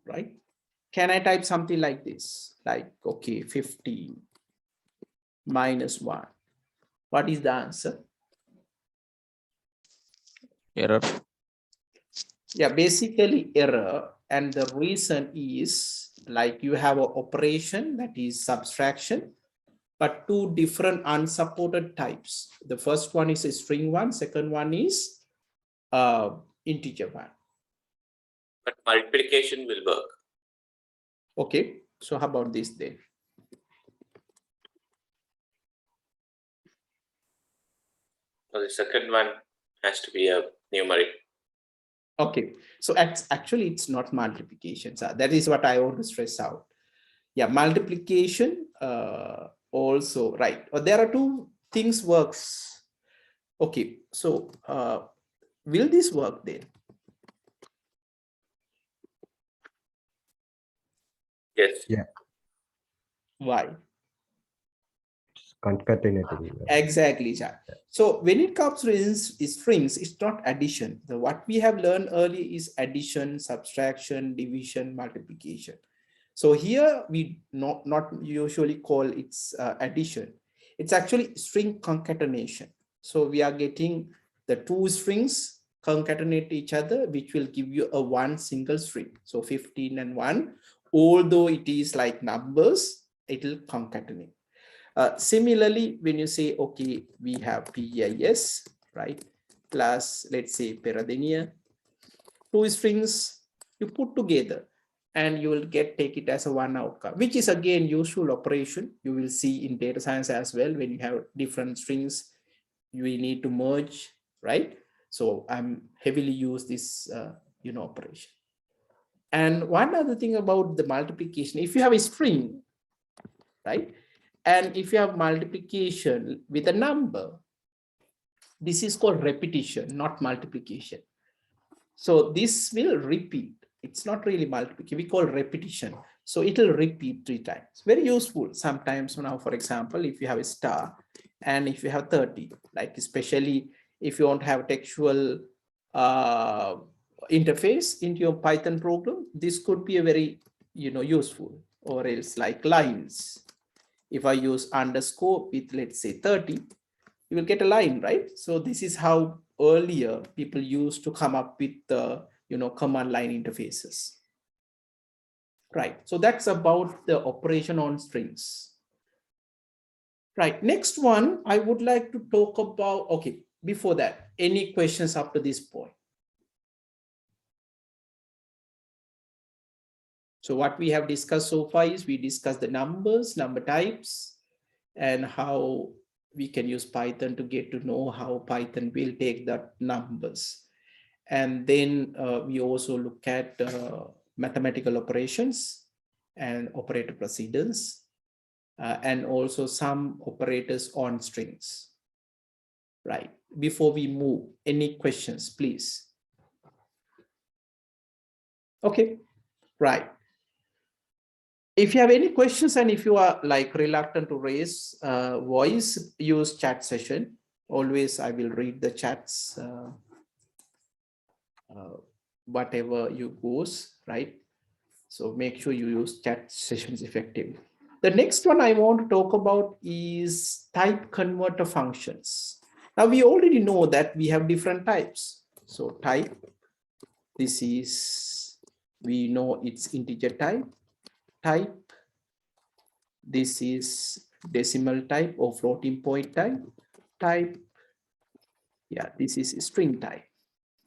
Right? Can I type something like this? Like, okay, 15 minus 1. What is the answer? Error. Yeah, basically error. And the reason is like you have an operation that is subtraction, but two different unsupported types. The first one is a string one, second one is integer one. But multiplication will work. Okay, so how about this then? So the second one has to be a numeric. Okay, so actually it's not multiplication. So that is what I want to stress out. Yeah, multiplication also, right. There are two things works. Okay, so will this work then? Yes. Yeah. Why? Concatenating. Exactly, Jack. So when it comes to strings, it's not addition. What we have learned earlier is addition, subtraction, division, multiplication. So here we not usually call it's addition. It's actually string concatenation. So we are getting the two strings concatenate each other, which will give you a one single string. So 15 and 1, although it is like numbers, it will concatenate. Similarly, when you say, okay, we have PIS, right, plus let's say peradenia, two strings you put together and you will take it as a one outcome, which is again usual operation. You will see in data science as well. When you have different strings, you will need to merge, right? So I'm heavily use this, operation. And one other thing about the multiplication, if you have a string, right? And if you have multiplication with a number, this is called repetition, not multiplication. So this will repeat. It's not really multiplication. We call repetition. So it will repeat 3 times. Very useful. Sometimes now, for example, if you have a star and if you have 30, like especially if you want to have textual interface into your Python program, this could be a very, useful. Or else like lines. If I use underscore with, let's say 30, you will get a line, right? So this is how earlier people used to come up with the, command line interfaces. Right. So that's about the operation on strings. Right. Next one, I would like to talk about, okay, before that, any questions up to this point? So what we have discussed so far is we discussed the numbers, number types, and how we can use Python to get to know how Python will take that numbers. And then we also look at mathematical operations and operator precedence, and also some operators on strings. Right. Before we move, any questions, please? Okay. Right. If you have any questions and if you are like reluctant to raise voice, use chat session. Always I will read the chats, whatever you goes, right? So make sure you use chat sessions effectively. The next one I want to talk about is type converter functions. Now we already know that we have different types. So type, this is, we know it's integer type. Type, this is decimal type or floating point type. Type, yeah, this is string type.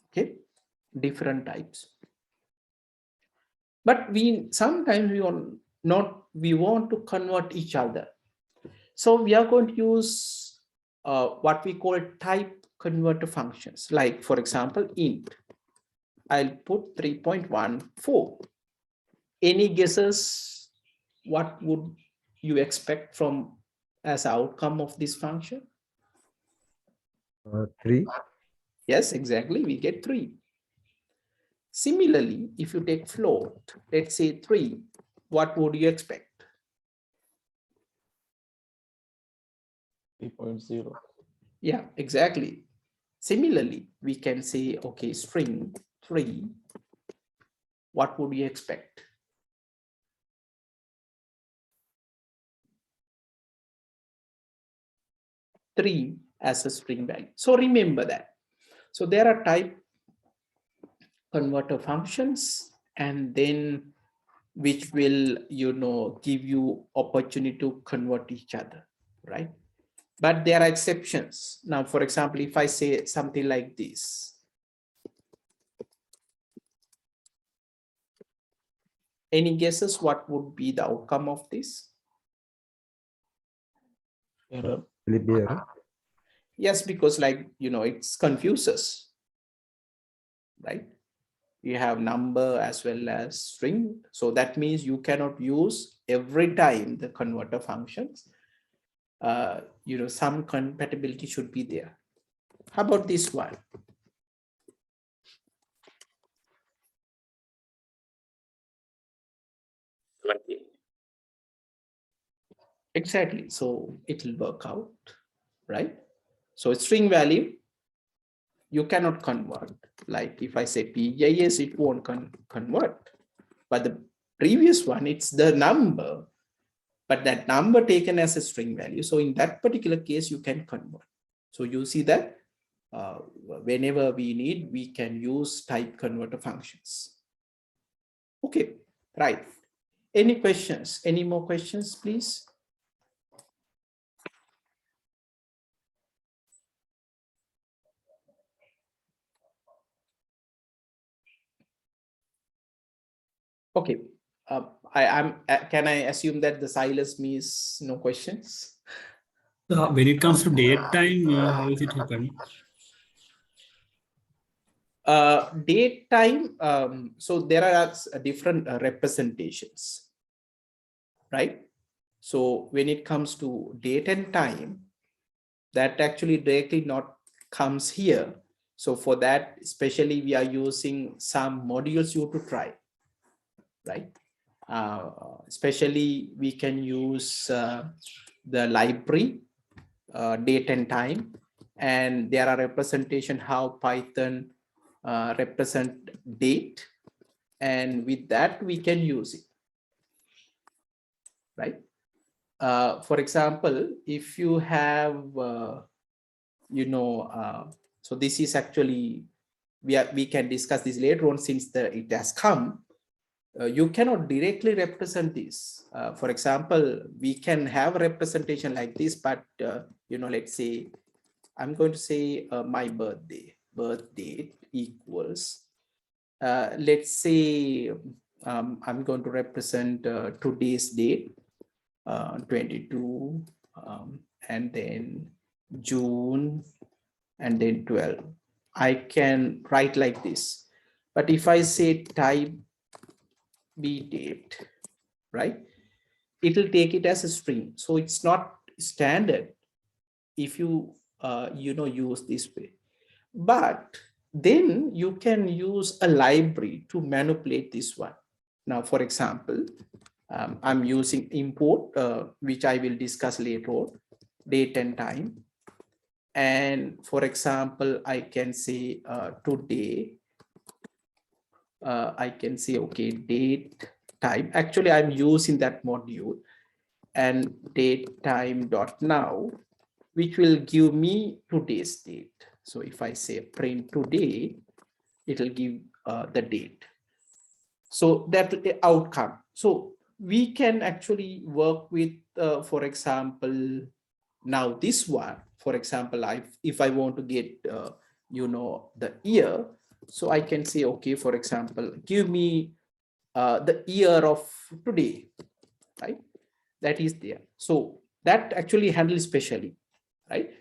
Okay, different types. But we sometimes we want to convert each other. So we are going to use what we call type converter functions. Like for example, int, I'll put 3.14. Any guesses? What would you expect from as outcome of this function? 3. Yes, exactly. We get 3. Similarly, if you take float, let's say 3, what would you expect? 3.0. Yeah, exactly. Similarly, we can say, okay, string 3, what would you expect? 3 as a string value. So remember that. So there are type converter functions, and then which will, give you opportunity to convert each other, right? But there are exceptions. Now, for example, if I say something like this, any guesses what would be the outcome of this? Error. Will it be error? Yes, because it's confuses, right? You have number as well as string. So that means you cannot use every time the converter functions. Some compatibility should be there. How about this one? Exactly. So it will work out, right? So string value, you cannot convert. Like if I say PJS, it won't convert. But the previous one, it's the number, but that number taken as a string value. So in that particular case, you can convert. So you see that whenever we need, we can use type converter functions. Okay, right. Any questions? Any more questions, please? Okay. Can I assume that the silence means no questions? When it comes to date time, how is it happening? Date time, so there are different representations, right? So when it comes to date and time, that actually directly not comes here. So for that, especially we are using some modules you to try, right? Especially we can use the library date and time, and there are representation how Python represent date, and with that we can use it, right? For example, if you have, so this is actually, we can discuss this later on since it has come. You cannot directly represent this. For example, we can have a representation like this, but let's say I'm going to say my birth date equals, let's say I'm going to represent today's date, 22, and then June, and then 12. I can write like this, but if I say type B date, right, it will take it as a string. So it's not standard if you use this way, but then you can use a library to manipulate this one. Now, for example, I'm using import, which I will discuss later on, date and time. And for example, I can say today, I can say, okay, date time. Actually, I'm using that module, and date time dot now, which will give me today's date. So if I say print today, it will give the date. So that the outcome. So we can actually work with, for example, now this one, for example, if I want to get, the year, so I can say, okay, for example, give me the year of today, right? That is there. So that actually handles specially, right?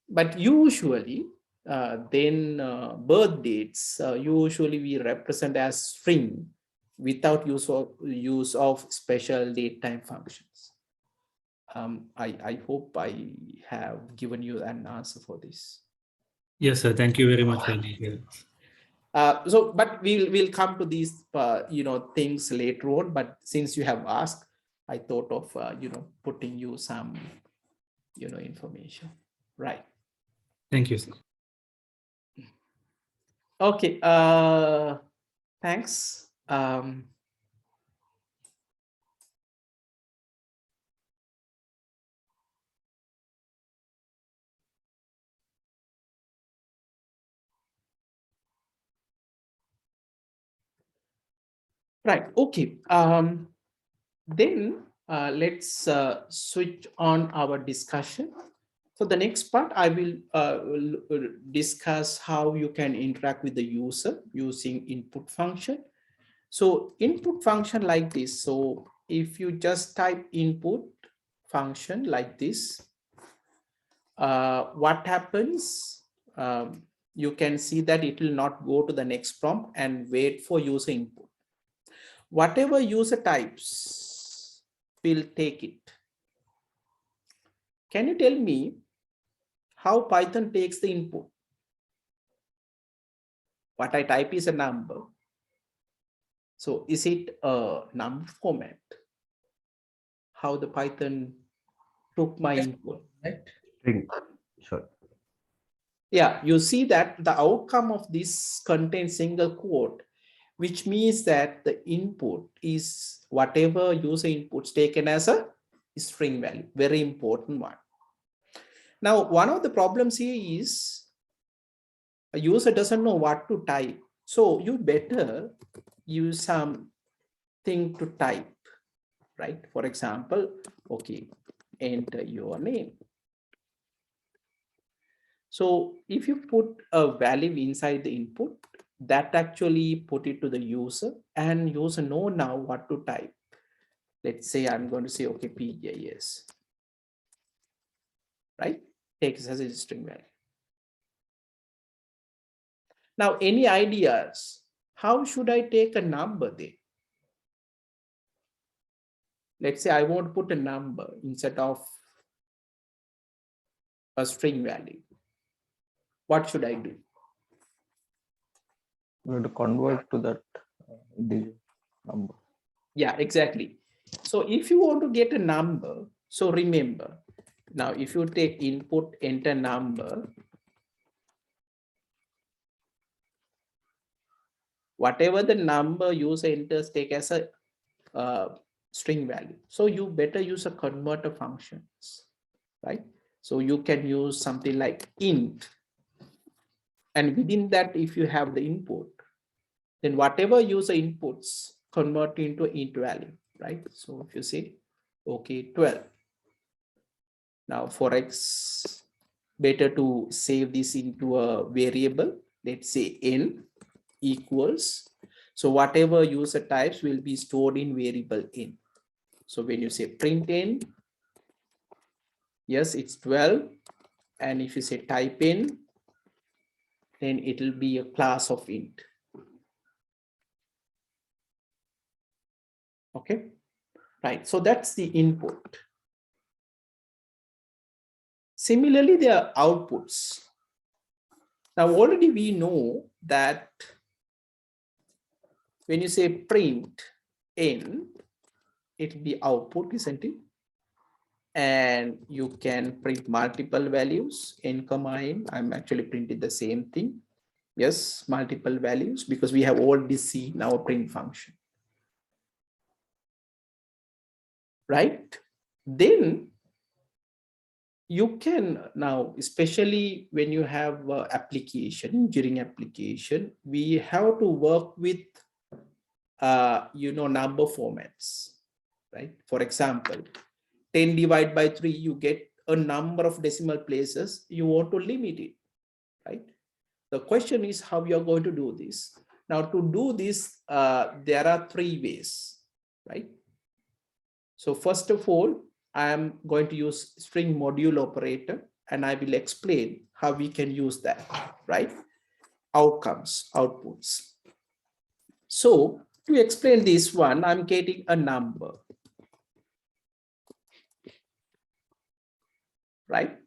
But usually, then birth dates, usually we represent as string without use of special date time functions. I hope I have given you an answer for this. Yes, sir. Thank you very much for the details. But we'll come to these things later on. But since you have asked, I thought of putting you some information, right? Thank you, sir. Okay. Thanks. Right. Okay. Then let's switch on our discussion. So the next part, I will discuss how you can interact with the user using input function. So input function like this. So if you just type input function like this, what happens? You can see that it will not go to the next prompt and wait for user input. Whatever user types will take it. Can you tell me how Python takes the input? What I type is a number. So is it a number format? How the Python took my input, right? String. Sure. Yeah, you see that the outcome of this contains single quote, which means that the input is whatever user inputs taken as a string value, very important one. Now, one of the problems here is a user doesn't know what to type. So you better use something to type, right? For example, okay, enter your name. So if you put a value inside the input, that actually put it to the user, and user know now what to type. Let's say I'm going to say, okay, PJS, right? Takes as a string value. Now, any ideas? How should I take a number there? Let's say I want to put a number instead of a string value. What should I do? We have to convert to that digit number. Yeah, exactly. So if you want to get a number, so remember, now if you take input, enter number, whatever the number user enters take as a string value. So you better use a converter functions, right? So you can use something like int, and within that, if you have the input, then whatever user inputs convert into int value, right? So if you say, okay, 12. Now for x, better to save this into a variable. Let's say n equals. So whatever user types will be stored in variable n. So when you say print n, yes, it's 12. And if you say type in, then it will be a class of int. Okay, right. So that's the input. Similarly, there are outputs. Now already we know that when you say print n, it will be output, isn't it? And you can print multiple values, n comma n. I'm actually printing the same thing. Yes, multiple values, because we have already seen our print function. Right? Then you can now, especially when you have application, engineering application, we have to work with number formats, right? For example, 10 divided by 3, you get a number of decimal places, you want to limit it, right? The question is how you're going to do this. Now to do this, there are 3 ways, right? So first of all, I am going to use string module operator, and I will explain how we can use that, right? Outcomes, outputs. So to explain this one, I'm getting a number, right?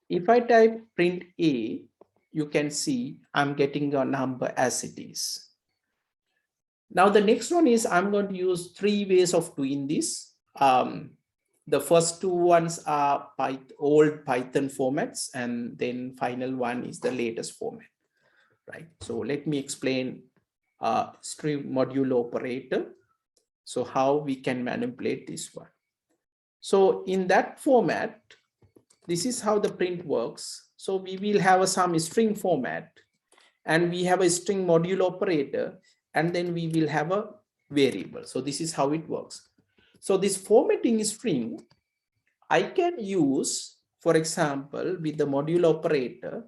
If I type print A, you can see I'm getting a number as it is. Now the next one is I'm going to use 3 ways of doing this. The first 2 ones are old Python formats, and then final one is the latest format, right? So let me explain string module operator. So how we can manipulate this one. So in that format, this is how the print works. So we will have some string format, and we have a string module operator, and then we will have a variable. So this is how it works. So this formatting string, I can use, for example, with the module operator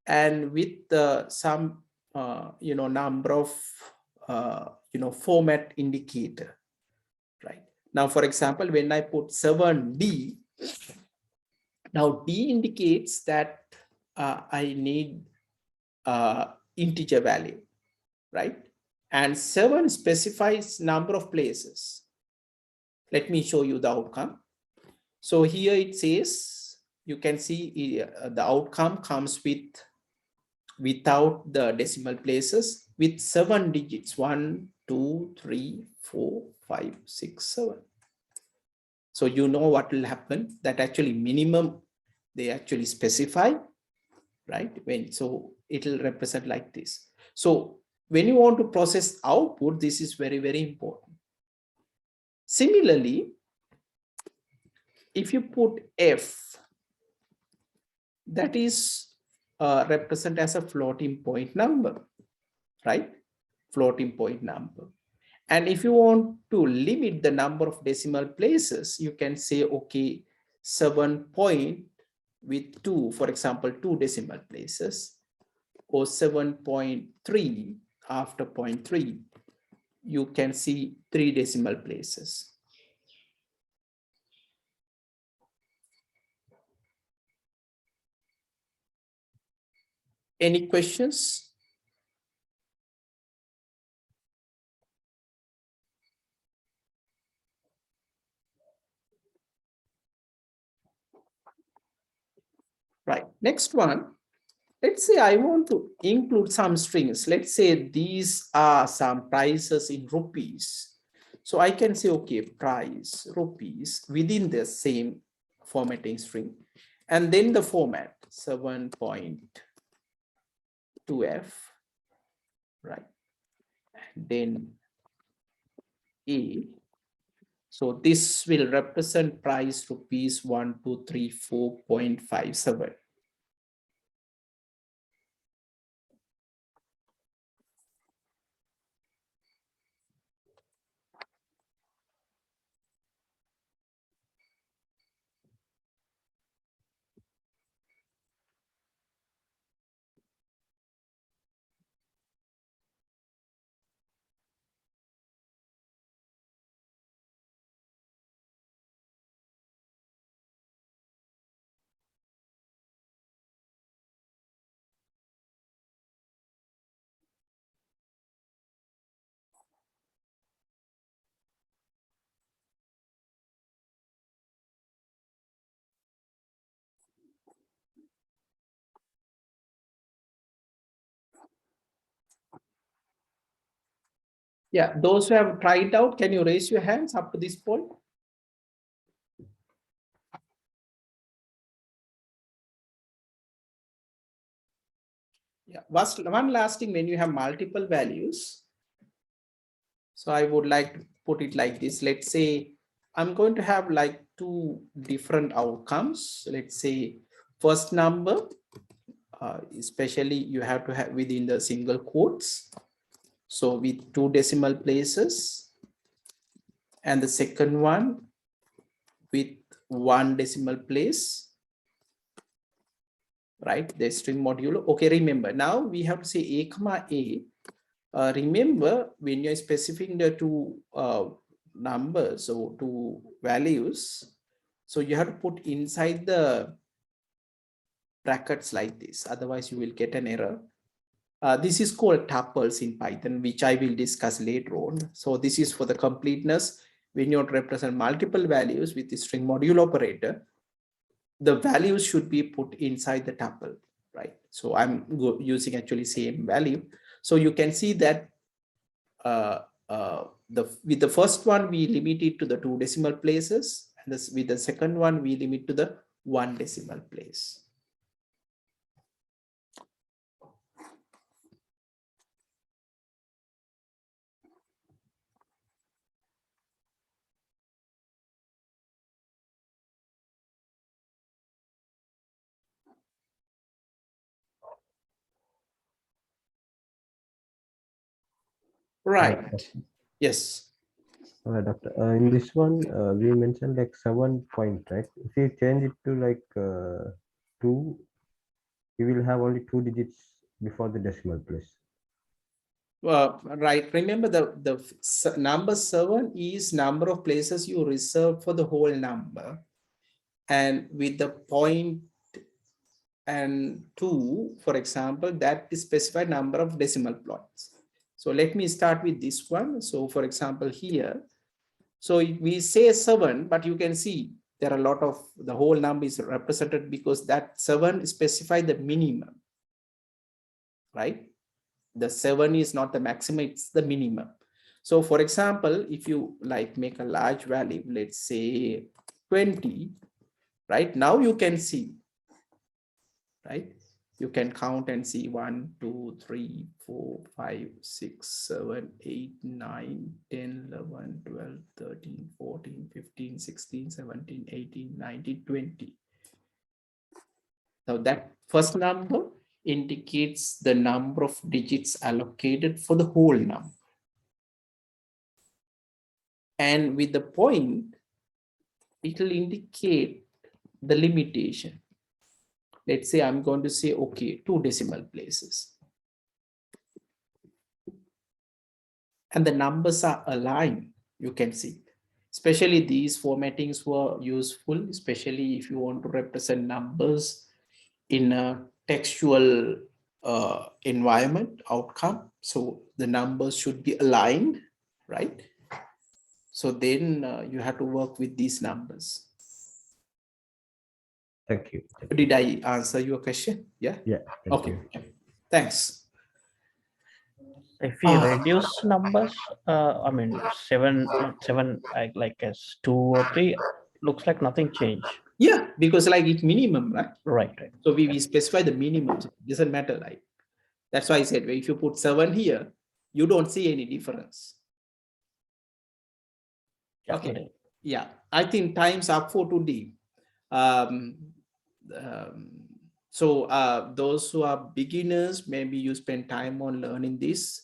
and with some, number of, format indicator, right? Now, for example, when I put 7D, now D indicates that I need integer value, right? And 7 specifies number of places. Let me show you the outcome. So here it says, you can see the outcome comes without the decimal places with 7 digits, 1, 2, 3, 4, 5, 6, 7. So you know what will happen, that actually minimum they actually specify, right? So it will represent like this. So when you want to process output, this is very, very important. Similarly, if you put F, that is represent as a floating point number, right? Floating point number. And if you want to limit the number of decimal places, you can say, okay, 7 point with 2, for example, 2 decimal places, or 7.3 after 0.3, you can see 3 decimal places. Any questions? Right, next one. Let's say I want to include some strings. Let's say these are some prices in rupees. So I can say, okay, price, rupees within the same formatting string. And then the format 7.2F. right? Then A. So this will represent price rupees 1234.57. Yeah, those who have tried out, can you raise your hands up to this point? Yeah, one last thing, when you have multiple values. So I would like to put it like this. Let's say I'm going to have like two different outcomes. Let's say first number, especially you have to have within the single quotes. So with 2 decimal places, and the second one with 1 decimal place, right? The string modulo. Okay, remember now we have to say A comma A. Remember when you're specifying the two numbers or two values, so you have to put inside the brackets like this, otherwise you will get an error. This is called tuples in Python, which I will discuss later on. So this is for the completeness. When you represent multiple values with the string module operator, the values should be put inside the tuple, right? So I'm using actually same value. So you can see that with the first one, we limit it to the 2 decimal places. And this, with the second one, we limit to the 1 decimal place. Right. Yes. All right, doctor. In this one, we mentioned like 7 point, right? If you change it to like 2, we will have only 2 digits before the decimal place. Right. Remember the number 7 is number of places you reserve for the whole number. And with the point and 2, for example, that is specified number of decimal points. So let me start with this one. So for example, here, so we say 7, but you can see there are a lot of the whole number is represented because that 7 specify the minimum, right? The 7 is not the maximum, it's the minimum. So for example, if you like make a large value, let's say 20, right? Now you can see, right? You can count and see 1, 2, 3, 4, 5, 6, 7, 8, 9, 10, 11, 12, 13, 14, 15, 16, 17, 18, 19, 20. Now that first number indicates the number of digits allocated for the whole number. And with the point, it will indicate the limitation. Let's say I'm going to say, okay, 2 decimal places. And the numbers are aligned, you can see. Especially these formattings were useful, especially if you want to represent numbers in a textual environment outcome. So the numbers should be aligned, right? So then you have to work with these numbers. Thank you. Did I answer your question? Yeah. Yeah. Okay. Yeah. Thanks. If we reduce numbers, I mean, 7, like as 2 or 3, looks like nothing changed. Yeah, because like it's minimum, right? Right. So we specify the minimum. It doesn't matter, like That's why I said, if you put 7 here, you don't see any difference. Okay. Yeah, I think time's up for today. So those who are beginners, maybe you spend time on learning this.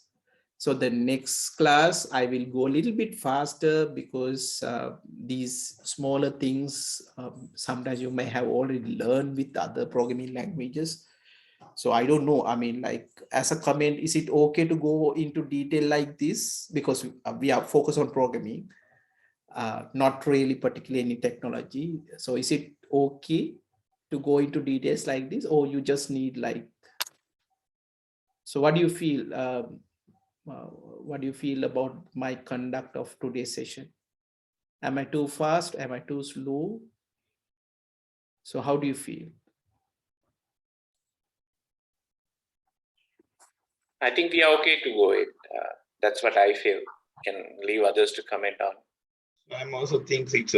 So the next class, I will go a little bit faster because these smaller things, sometimes you may have already learned with other programming languages. So I don't know, I mean, like as a comment, is it okay to go into detail like this? Because we are focused on programming, not really particularly any technology. So is it okay to go into details like this, or you just need like, so what do you feel? What do you feel about my conduct of today's session? Am I too fast? Am I too slow? So how do you feel? I think we are okay to go it. That's what I feel. Can leave others to comment on. I'm also think it's